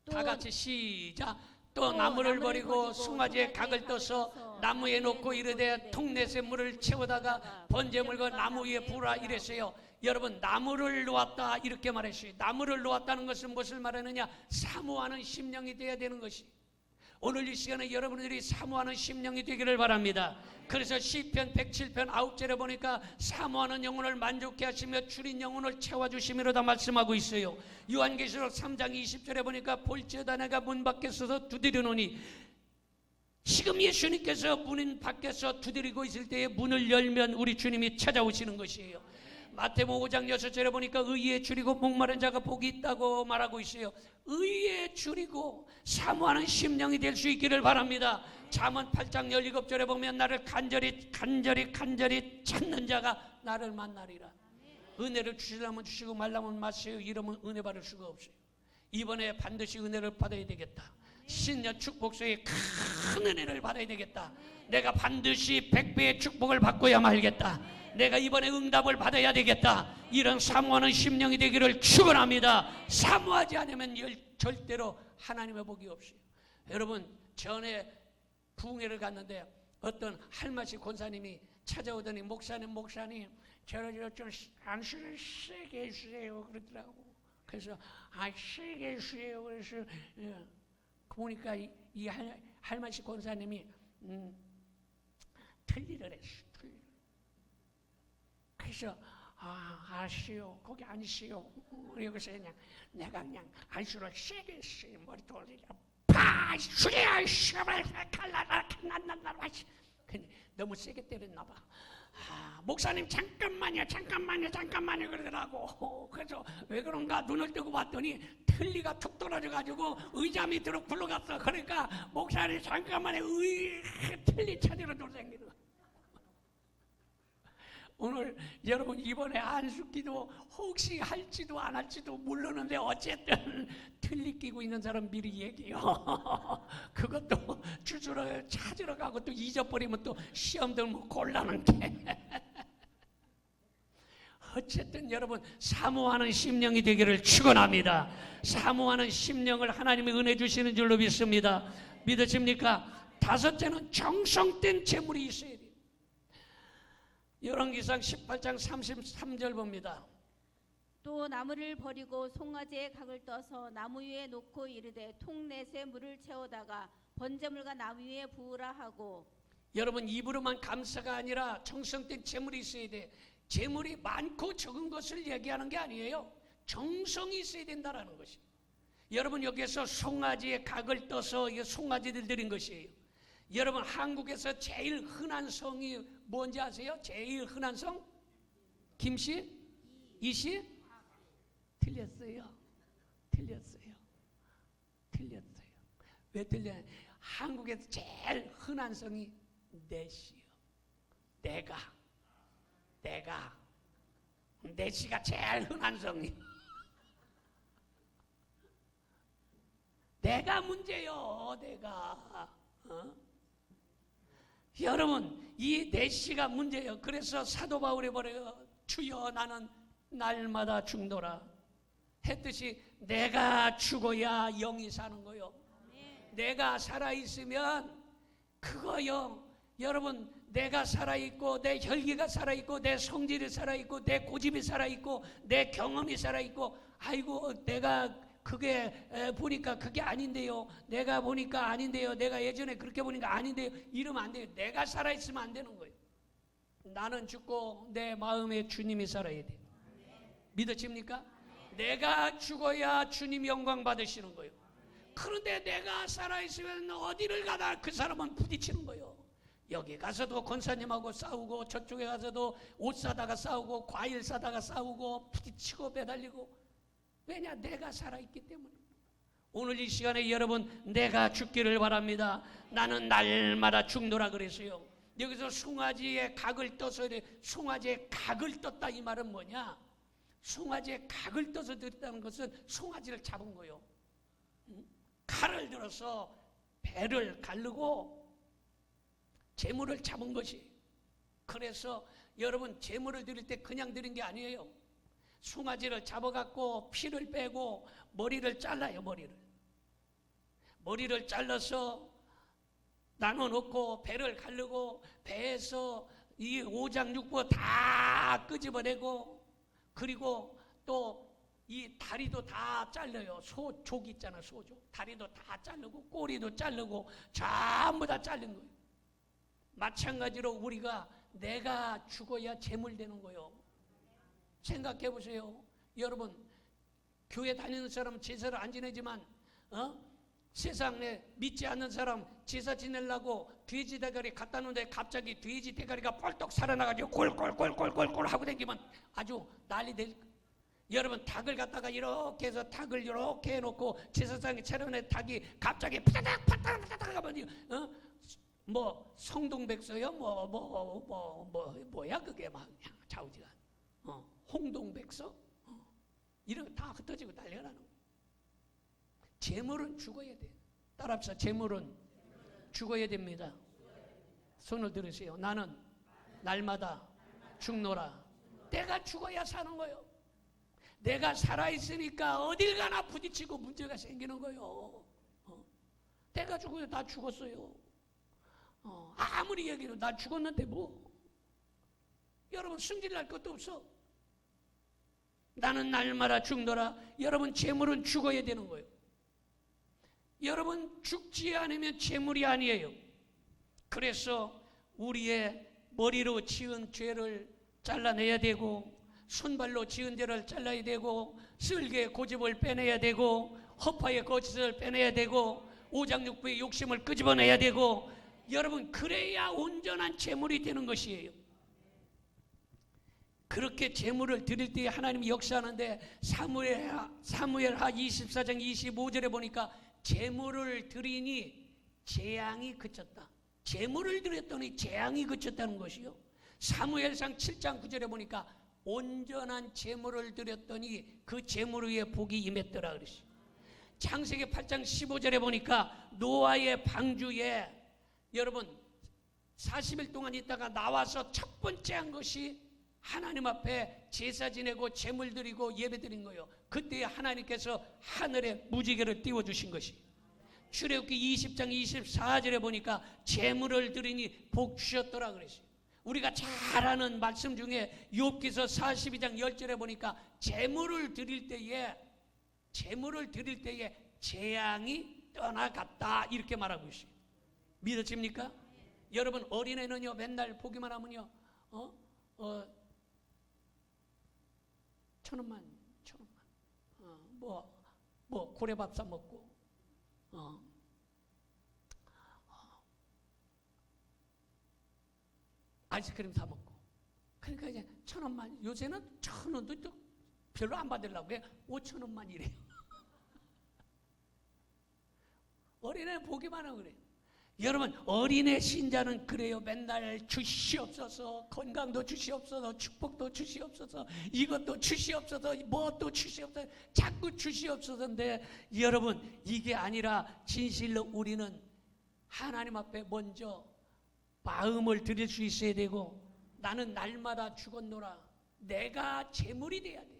다 같이 시작. 또 나무를 버리고 송아지에 각을 떠서 나무에 놓고 이르되 통넷에 물을 채우다가 번제물과 나무 위에 부으라 이랬어요. 여러분 나무를 놓았다 이렇게 말했어요. 나무를 놓았다는 것은 무엇을 말하느냐? 사모하는 심령이 되어야 되는 것이. 오늘 이 시간에 여러분들이 사모하는 심령이 되기를 바랍니다. 그래서 시편 107편 9절에 보니까 사모하는 영혼을 만족해 하시며 줄인 영혼을 채워주심이로다 말씀하고 있어요. 요한계시록 3장 20절에 보니까 볼지어다 내가 문 밖에 서서 두드리노니, 지금 예수님께서 문 밖에서 두드리고 있을 때에 문을 열면 우리 주님이 찾아오시는 것이에요. 마태복음 5장 6절에 보니까 의에 줄이고 목마른 자가 복이 있다고 말하고 있어요. 의에 줄이고 사모하는 심령이 될 수 있기를 바랍니다. 잠언 8장 17절에 보면 나를 간절히 찾는 자가 나를 만나리라. 은혜를 주시려면 주시고 말라면 마세요. 이러면 은혜 받을 수가 없어요. 이번에 반드시 은혜를 받아야 되겠다. 신년 축복 속에 큰 은혜를 받아야 되겠다. 내가 반드시 100배의 축복을 받고야 말겠다. 내가 이번에 응답을 받아야 되겠다. 이런 사모하는 심령이 되기를 축원합니다. 사모하지 않으면 절대로 하나님의 복이 없어요. 여러분 전에 부흥회를 갔는데 어떤 할마시 권사님이 찾아오더니 목사님 저를 좀 안수를 세게 해주세요 그러더라고. 그래서 세게 해주세요. 그래서 보니까 이 할마시 권사님이 틀리를 했어. 그래서 아시오 거기 아니시오. 그래서 내가 그냥 안수를 세게 했어요. 머리 돌리자 파수야 시험을 칼라라 근데 너무 세게 때렸나 봐. 목사님 잠깐만요 그러더라고. 그래서 왜 그런가 눈을 뜨고 봤더니 틀니가 툭 떨어져 가지고 의자 밑으로 굴러갔어. 그러니까 목사님 잠깐만에 틀니 찾으러 돌아다니는. 오늘 여러분 이번에 안수기도 혹시 할지도 안 할지도 모르는데 어쨌든 틀니 끼고 있는 사람 미리 얘기해요. 그것도 주주로 찾으러 가고 또 잊어버리면 또 시험 들면 곤란한 게. 어쨌든 여러분 사모하는 심령이 되기를 축원합니다. 사모하는 심령을 하나님이 은혜 주시는 줄로 믿습니다. 믿으십니까? 다섯째는 정성된 재물이 있어야 돼요. 열왕기상 18장 33절 봅니다. 또 나무를 버리고 송아지에 각을 떠서 나무 위에 놓고 이르되 통넷에 물을 채우다가 번제물과 나무 위에 부으라 하고. 여러분 입으로만 감사가 아니라 정성된 재물이 있어야 돼. 재물이 많고 적은 것을 얘기하는 게 아니에요. 정성이 있어야 된다라는 것이. 여러분 여기에서 송아지의 각을 떠서 이 송아지들 드린 것이에요. 여러분 한국에서 제일 흔한 성이 뭔지 아세요? 제일 흔한 성? 김씨? 이씨? 틀렸어요. 왜 틀려요? 한국에서 제일 흔한 성이 내씨요. 내씨가 제일 흔한 성이. 내가 문제요. 내가. 여러분 이 내씨가 문제예요. 그래서 사도 바울이 뭐래요? 주여 나는 날마다 죽노라 했듯이 내가 죽어야 영이 사는 거요. 내가 살아있으면 그거요. 여러분 내가 살아있고 내 혈기가 살아있고 내 성질이 살아있고 내 고집이 살아있고 내 경험이 살아있고 아이고 내가 그게 보니까 그게 아닌데요. 내가 보니까 아닌데요. 내가 예전에 그렇게 보니까 아닌데요. 이러면 안 돼요. 내가 살아있으면 안 되는 거예요. 나는 죽고 내 마음에 주님이 살아야 돼요. 믿어집니까? 내가 죽어야 주님 영광 받으시는 거예요. 그런데 내가 살아있으면 어디를 가다 그 사람은 부딪히는 거예요. 여기 가서도 권사님하고 싸우고 저쪽에 가서도 옷 사다가 싸우고 과일 사다가 싸우고 부딪히고 매달리고. 왜냐? 내가 살아있기 때문에. 오늘 이 시간에 여러분 내가 죽기를 바랍니다. 나는 날마다 죽노라 그랬어요. 여기서 송아지의 각을 떠서 송아지의 각을 떴다 이 말은 뭐냐? 송아지의 각을 떠서 드렸다는 것은 송아지를 잡은 거예요. 칼을 들어서 배를 가르고 재물을 잡은 것이. 그래서 여러분 재물을 드릴 때 그냥 드린 게 아니에요. 송아지를 잡아갖고 피를 빼고 머리를 잘라요. 머리를 잘라서 나눠놓고 배를 가르고 배에서 이 오장육부 다 끄집어내고 그리고 또 이 다리도 다 잘라요. 소족 있잖아. 소족 다리도 다 자르고 꼬리도 자르고 전부 다 자른 거예요. 마찬가지로 우리가 내가 죽어야 재물 되는 거예요. 생각해 보세요. 여러분 교회 다니는 사람 제사를 안 지내지만 세상에 믿지 않는 사람 제사 지내려고 돼지 대가리 갖다 놓는데 갑자기 돼지 대가리가 뻘떡 살아나가지고 꼴꼴꼴꼴꼴꼴 하고 다니면 아주 난리 될. 여러분 닭을 갖다가 이렇게 해서 닭을 이렇게 해놓고 제사상에 차려낸 닭이 갑자기 파다닥 하면 뭐 성동백서요? 뭐야 그게 막 좌우지간 홍동백서 이런 거 다 흩어지고 난리가 나는 거예요. 재물은 죽어야 돼. 따라합시다. 재물은 죽어야 됩니다. 손을 들으세요. 나는 날마다 죽노라. 내가 죽어야 사는 거예요. 내가 살아있으니까 어딜 가나 부딪히고 문제가 생기는 거예요. 내가 죽어요. 나 죽었어요. 아무리 얘기해도 나 죽었는데 뭐. 여러분 승질날 것도 없어. 나는 날마다 죽노라. 여러분 재물은 죽어야 되는 거예요. 여러분 죽지 않으면 재물이 아니에요. 그래서 우리의 머리로 지은 죄를 잘라내야 되고 손발로 지은 죄를 잘라야 되고 쓸개의 고집을 빼내야 되고 허파의 거짓을 빼내야 되고 오장육부의 욕심을 끄집어내야 되고 여러분 그래야 온전한 재물이 되는 것이에요. 그렇게 재물을 드릴 때 하나님이 역사하는데 사무엘하 24장 25절에 보니까 재물을 드리니 재앙이 그쳤다. 재물을 드렸더니 재앙이 그쳤다는 것이요. 사무엘상 7장 9절에 보니까 온전한 재물을 드렸더니 그 재물 위에 복이 임했더라 그랬어요. 창세기 8장 15절에 보니까 노아의 방주에 여러분 40일 동안 있다가 나와서 첫 번째 한 것이 하나님 앞에 제사 지내고 제물 드리고 예배 드린 거예요. 그때 하나님께서 하늘에 무지개를 띄워주신 것이. 출애굽기 20장 24절에 보니까 제물을 드리니 복 주셨더라 그랬어요. 우리가 잘 아는 말씀 중에 욥기서 42장 10절에 보니까 제물을 드릴 때에 재앙이 떠나갔다 이렇게 말하고 있어요. 믿어집니까? 여러분 어린애는요 맨날 보기만 하면요 천원만. 뭐 고래밥 사 먹고, 아이스크림 사 먹고. 그러니까 이제 1,000원만, 요새는 1,000원도 또 별로 안 받으려고 해. 5,000원만 이래요. 어린애 보기만 하고 그래요. 여러분, 어린애 신자는 그래요. 맨날 주시옵소서, 건강도 주시옵소서, 축복도 주시옵소서, 이것도 주시옵소서, 뭐또 주시옵소서, 자꾸 주시옵소서인데, 여러분, 이게 아니라 진실로 우리는 하나님 앞에 먼저 마음을 드릴 수 있어야 되고, 나는 날마다 죽었노라. 내가 제물이 돼야 돼.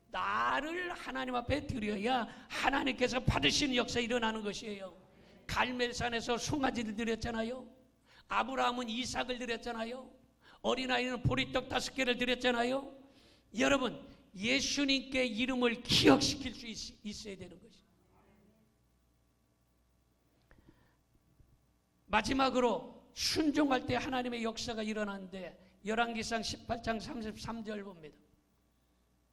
나를 하나님 앞에 드려야 하나님께서 받으시는 역사 일어나는 것이에요. 갈멜산에서 송아지를 드렸잖아요. 아브라함은 이삭을 드렸잖아요. 어린아이는 보리떡 5개를 드렸잖아요. 여러분, 예수님께 이름을 기억시킬 수 있어야 되는 것이에요. 마지막으로 순종할 때 하나님의 역사가 일어나는데, 열왕기상 18장 33절 봅니다.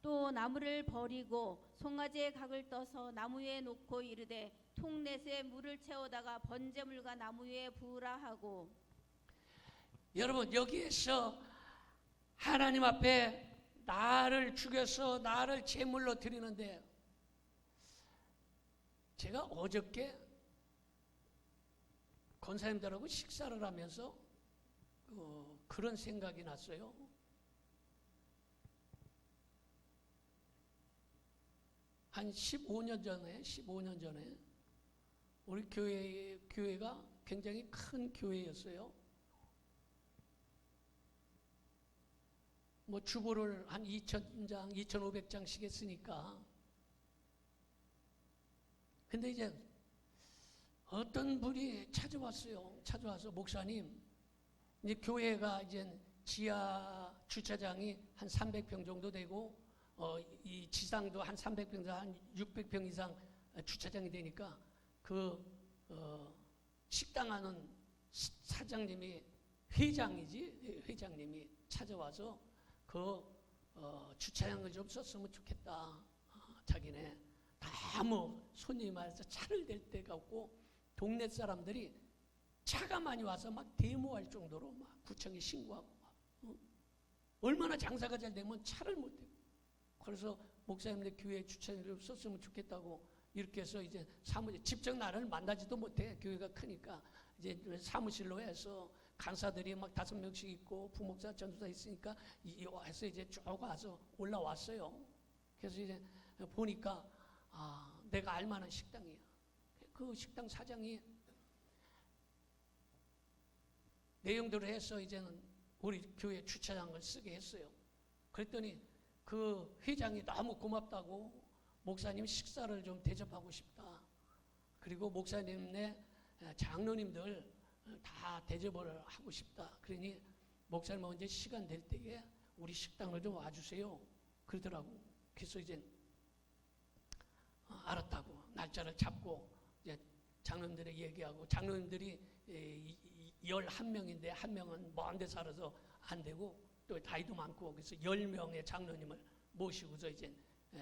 또 나무를 버리고 송아지의 각을 떠서 나무 위에 놓고 이르되 통넷에 물을 채우다가 번제물과 나무 위에 부으라 하고. 여러분, 여기에서 하나님 앞에 나를 죽여서 나를 제물로 드리는데, 제가 어저께 권사님들하고 식사를 하면서 그런 생각이 났어요. 한 15년 전에 우리 교회가 굉장히 큰 교회였어요. 뭐 주보를 한 2,000장, 2,500장씩 했으니까. 근데 이제 어떤 분이 찾아와서 목사님, 이제 교회가 이제 지하 주차장이 한 300평 정도 되고, 이 지상도 한 300평, 한 600평 이상 주차장이 되니까 식당하는 사장님이 회장님이 찾아와서 주차장을 좀 썼으면 좋겠다. 자기네 너무 손님이 많아서 차를 댈 데가 없고 동네 사람들이 차가 많이 와서 막 데모할 정도로 막 구청에 신고하고 얼마나 장사가 잘 되면 차를 못 대고. 그래서 목사님들 교회 주차장을 썼으면 좋겠다고 이렇게 해서 이제 사무실, 직접 나를 만나지도 못해. 교회가 크니까 이제 사무실로 해서 간사들이 막 5명씩 있고 부목사, 전도사 있으니까 해서 이제 쭉 와서 올라왔어요. 그래서 이제 보니까 내가 알만한 식당이야. 그 식당 사장이 내용대로 해서 이제는 우리 교회 주차장을 쓰게 했어요. 그랬더니 그 회장이 너무 고맙다고, 목사님 식사를 좀 대접하고 싶다. 그리고 목사님네 장로님들 다 대접을 하고 싶다. 그러니 목사님 언제 시간 될 때에 우리 식당을 좀 와주세요. 그러더라고. 그래서 이제 알았다고 날짜를 잡고 이제 장로님들에 얘기하고, 장로님들이 11명인데 한 명은 먼 데 살아서 안 되고 또 나이도 많고, 그래서 10명의 장로님을 모시고서 이제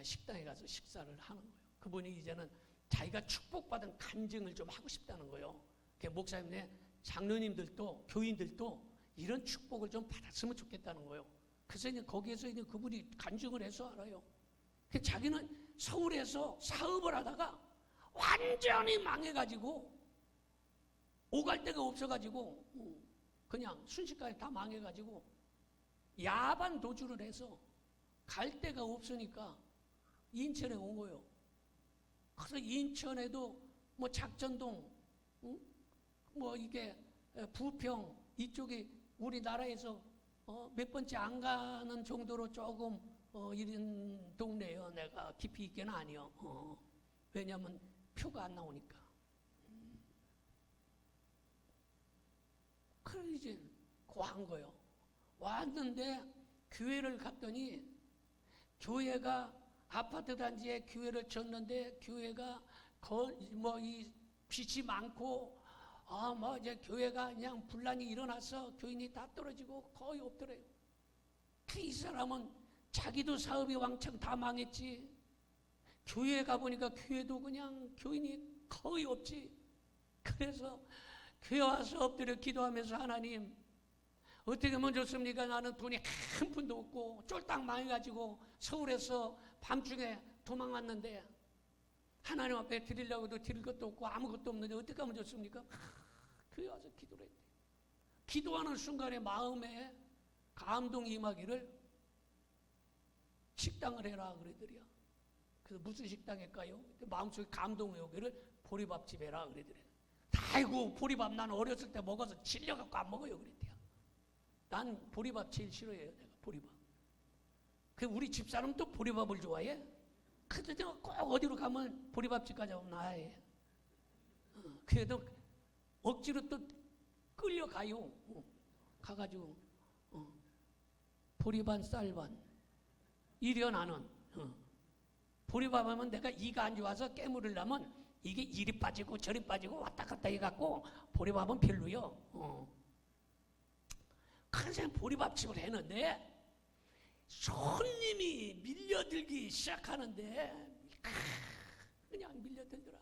식당에 가서 식사를 하는 거예요. 그분이 이제는 자기가 축복받은 간증을 좀 하고 싶다는 거예요. 목사님네 장로님들도 교인들도 이런 축복을 좀 받았으면 좋겠다는 거예요. 그래서 이제 거기에서 이제 그분이 간증을 해서 알아요. 자기는 서울에서 사업을 하다가 완전히 망해가지고 오갈 데가 없어가지고 그냥 순식간에 다 망해가지고 야반 도주를 해서 갈 데가 없으니까 인천에 온 거예요. 그래서 인천에도 뭐 작전동, 뭐 이게 부평 이쪽이 우리나라에서 몇 번째 안 가는 정도로 조금 이런 동네예요. 내가 깊이 있게는 아니요. 왜냐하면 표가 안 나오니까. 그래서 이제 간 거예요. 왔는데 교회를 갔더니 교회가 아파트 단지에 교회를 졌는데 교회가 뭐 이 빛이 많고 뭐 이제 교회가 그냥 분란이 일어나서 교인이 다 떨어지고 거의 없더래요. 이 사람은 자기도 사업이 왕창 다 망했지. 교회에 가보니까 교회도 그냥 교인이 거의 없지. 그래서 교회 와서 엎드려 기도하면서 하나님 어떻게 하면 좋습니까? 나는 돈이 한 푼도 없고 쫄딱 망해가지고 서울에서 밤중에 도망왔는데 하나님 앞에 드리려고도 드릴 것도 없고 아무것도 없는데 어떻게 하면 좋습니까? 교회 와서 기도를 했대. 기도하는 순간에 마음에 감동이 임하기를 식당을 해라 그러더래요. 그래서 무슨 식당일까요? 마음속에 감동이 오기를 보리밥집 해라 그러더래요. 아이고 보리밥 난 어렸을 때 먹어서 질려갖고 안 먹어요 그랬대요. 난 보리밥 제일 싫어해요. 내가 보리밥. 그 우리 집사람 또 보리밥을 좋아해. 그래서 내가 꼭 어디로 가면 보리밥집 가자고 나해. 그래도 억지로 또 끌려가요. 가가지고 보리반 쌀반 이려 나는 보리밥 하면 내가 이가 안 좋아서 깨물으려면 이게 이리 빠지고 저리 빠지고 왔다 갔다 해갖고 보리밥은 별로요. 그래서 보리밥집을 했는데 손님이 밀려들기 시작하는데 그냥 밀려들더라.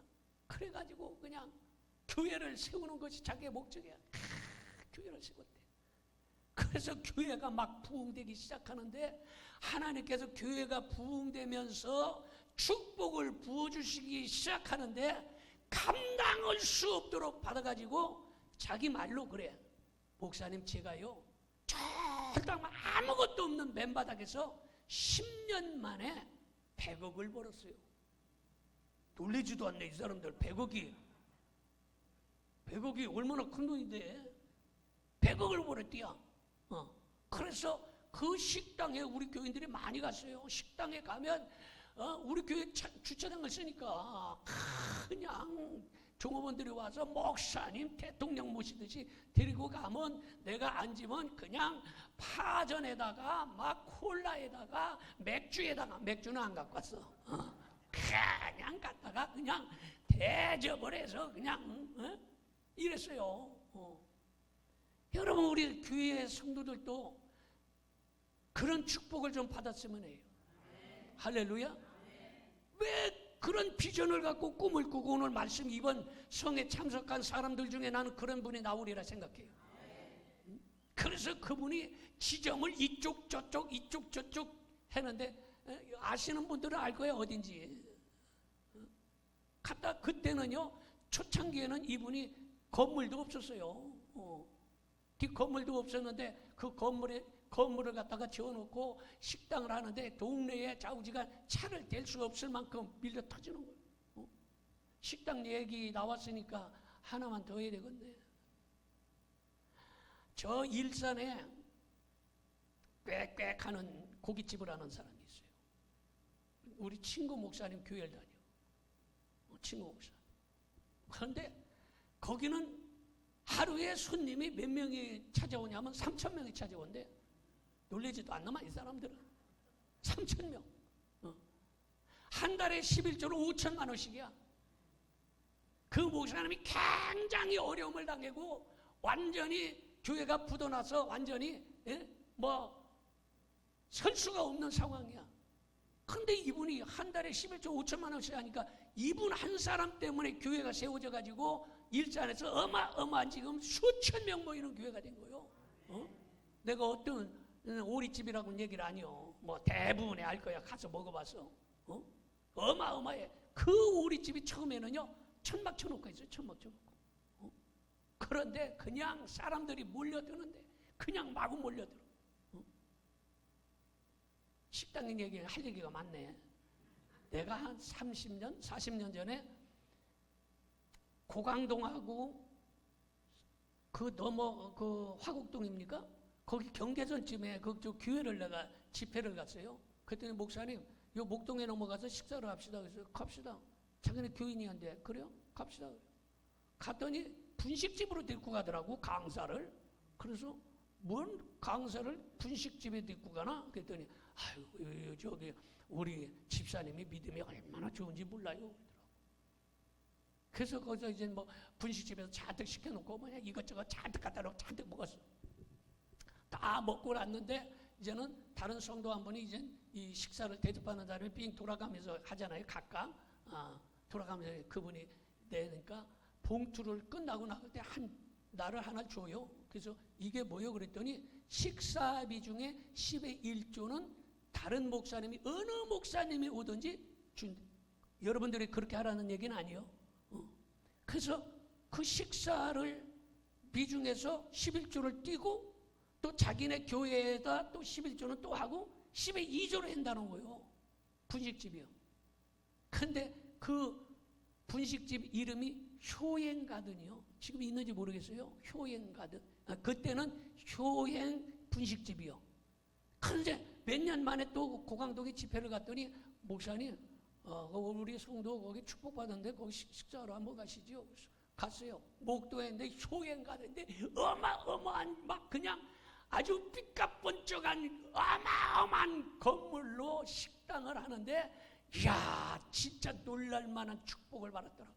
그래가지고 그냥 교회를 세우는 것이 자기의 목적이야. 교회를 세웠대. 그래서 교회가 막 부흥되기 시작하는데 하나님께서 교회가 부흥되면서 축복을 부어주시기 시작하는데 감당할 수 없도록 받아가지고 자기 말로 그래. 목사님 제가요 절당 아무것도 없는 맨바닥에서 10년 만에 100억을 벌었어요. 놀리지도 않네 이 사람들. 100억이 얼마나 큰 돈인데 100억을 벌었대요. 그래서 그 식당에 우리 교인들이 많이 갔어요. 식당에 가면 우리 교회 주차장을 쓰니까 그냥 종업원들이 와서 목사님 대통령 모시듯이 데리고 가면 내가 앉으면 그냥 파전에다가 막 콜라에다가 맥주는 안 갖고 왔어. 그냥 갖다가 그냥 대접을 해서 그냥 이랬어요. 여러분 우리 교회 성도들도 그런 축복을 좀 받았으면 해요. 할렐루야. 왜 그런 비전을 갖고 꿈을 꾸고 오늘 말씀 이번 성에 참석한 사람들 중에 나는 그런 분이 나오리라 생각해요. 그래서 그분이 지점을 이쪽 저쪽 했는데 아시는 분들은 알 거예요 어딘지. 갔다 그때는요 초창기에는 이분이 건물도 없었어요. 건물도 없었는데 그 건물을 갖다가 지어놓고 식당을 하는데 동네에 좌우지간 차를 댈 수 없을 만큼 밀려 터지는 거예요. 식당 얘기 나왔으니까 하나만 더 해야 되겠네. 저 일산에 꽥꽥 하는 고깃집을 하는 사람이 있어요. 우리 친구 목사님 교회를 다녀. 친구 목사. 그런데 거기는 하루에 손님이 몇 명이 찾아오냐면 3,000명이 찾아온대. 놀라지도 않나만 이 사람들은. 3,000명. 한 달에 11조로 5천만 원씩이야. 그 목사님이 굉장히 어려움을 당하고 완전히 교회가 부도나서 완전히 설 수가 없는 상황이야. 근데 이분이 한 달에 11조 5천만 원씩 하니까 이분 한 사람 때문에 교회가 세워져 가지고 일산에서 어마어마한 지금 수천 명 모이는 교회가 된 거예요. 내가 어떤 오리집이라고는 얘기를 안 해요. 뭐 대부분이 알 거야. 가서 먹어봐서. 어마어마해. 그 오리집이 처음에는요 천막 쳐놓고 있어요. 천막 쳐놓고. 그런데 그냥 사람들이 몰려드는데 그냥 마구 몰려들어. 식당 얘기를 할 얘기가 많네. 내가 한 30년, 40년 전에 고강동하고 그 화곡동입니까? 거기 경계선쯤에 그쪽 교회를 내가 집회를 갔어요. 그랬더니 목사님, 요 목동에 넘어가서 식사를 합시다. 그래서 갑시다. 자기네 교인이 한대. 그래요? 갑시다. 갔더니 분식집으로 데리고 가더라고, 강사를. 그래서 뭔 강사를 분식집에 데리고 가나? 그랬더니 아유, 저기 우리 집사님이 믿음이 얼마나 좋은지 몰라요. 그래서 거기서 이제 뭐 분식집에서 잔뜩 시켜놓고 뭐냐 이것저것 잔뜩 갖다 놓고 잔뜩 먹었어. 다 먹고 났는데 이제는 다른 성도 한 분이 이제 이 식사를 대접하는 사람이 삥 돌아가면서 하잖아요. 각각 돌아가면서 그분이 내니까 봉투를 끝나고 나갈 때 나를 하나 줘요. 그래서 이게 뭐요? 그랬더니 식사비 중에 10의 1조는 다른 목사님이 어느 목사님이 오든지 여러분들이 그렇게 하라는 얘기는 아니에요. 그래서 그 식사를 비중에서 11조를 띄고 또 자기네 교회에다 또 11조는 또 하고 10의 2조를 한다는 거예요. 분식집이요. 근데 그 분식집 이름이 효행가든이요. 지금 있는지 모르겠어요. 효행가든. 그때는 효행 분식집이요. 그런데 몇 년 만에 또 고강동에 집회를 갔더니 목사님, 우리 성도 거기 축복받았는데 거기 식사하러 한번 가시죠. 갔어요. 목도했는데 효행가든인데 어마어마한 막 그냥 아주 삐까뻔쩍한 어마어마한 건물로 식당을 하는데 이야 진짜 놀랄만한 축복을 받았더라고.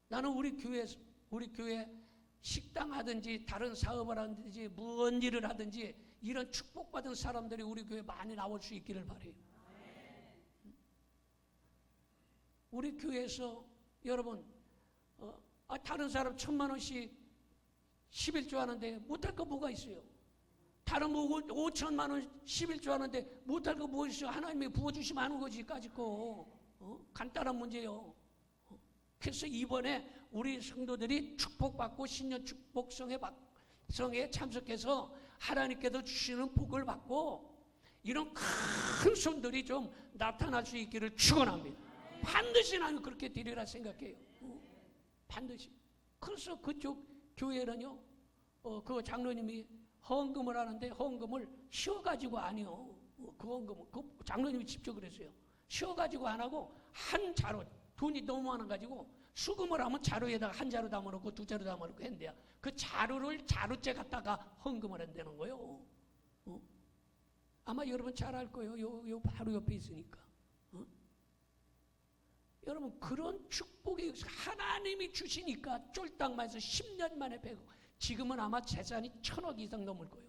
나는 우리 교회 식당 하든지 다른 사업을 하든지 무언 일을 하든지 이런 축복받은 사람들이 우리 교회에 많이 나올 수 있기를 바라요. 우리 교회에서 여러분 다른 사람 1,000만 원씩 11조 하는데 못할 거 뭐가 있어요? 다른 뭐 5천만 원 11조 하는데 못할 거 뭐가 있어요? 하나님이 부어주시면 하는 거지 까짓거. 간단한 문제예요. 그래서 이번에 우리 성도들이 축복받고 신년 축복성에 참석해서 하나님께서 주시는 복을 받고 이런 큰 손들이 좀 나타날 수 있기를 축원합니다. 반드시 나는 그렇게 되리라 생각해요. 반드시. 그래서 그쪽 교회는요, 그 장로님이 헌금을 하는데 헌금을 쉬어가지고 안 해요. 그 헌금을 그 장로님이 직접 그랬어요. 쉬어가지고 안 하고 한 자루 돈이 너무 많아가지고 수금을 하면 자루에다가 한 자루 담아놓고 두 자루 담아놓고 했는데요. 그 자루를 자루째 갖다가 헌금을 한다는 거예요. 아마 여러분 잘 알 거예요. 요 바로 옆에 있으니까. 여러분 그런 축복이 하나님이 주시니까 쫄딱만해서 10년 만에 100억. 지금은 아마 재산이 1,000억 이상 넘을 거예요.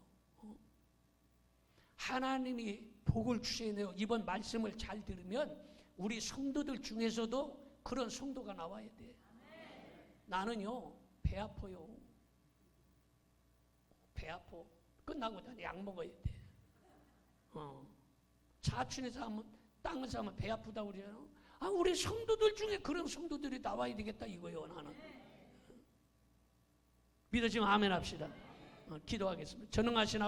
하나님이 복을 주시네요. 이번 말씀을 잘 들으면 우리 성도들 중에서도 그런 성도가 나와야 돼. 나는요 배 아파요. 배 아파. 끝나고 약 먹어야 돼. 자춘에서 하면 땅에서 하면 배 아프다고 그러잖아요. 우리 성도들 중에 그런 성도들이 나와야 되겠다 이거예요. 나는 믿어지면 아멘 합시다. 기도하겠습니다. 전능하신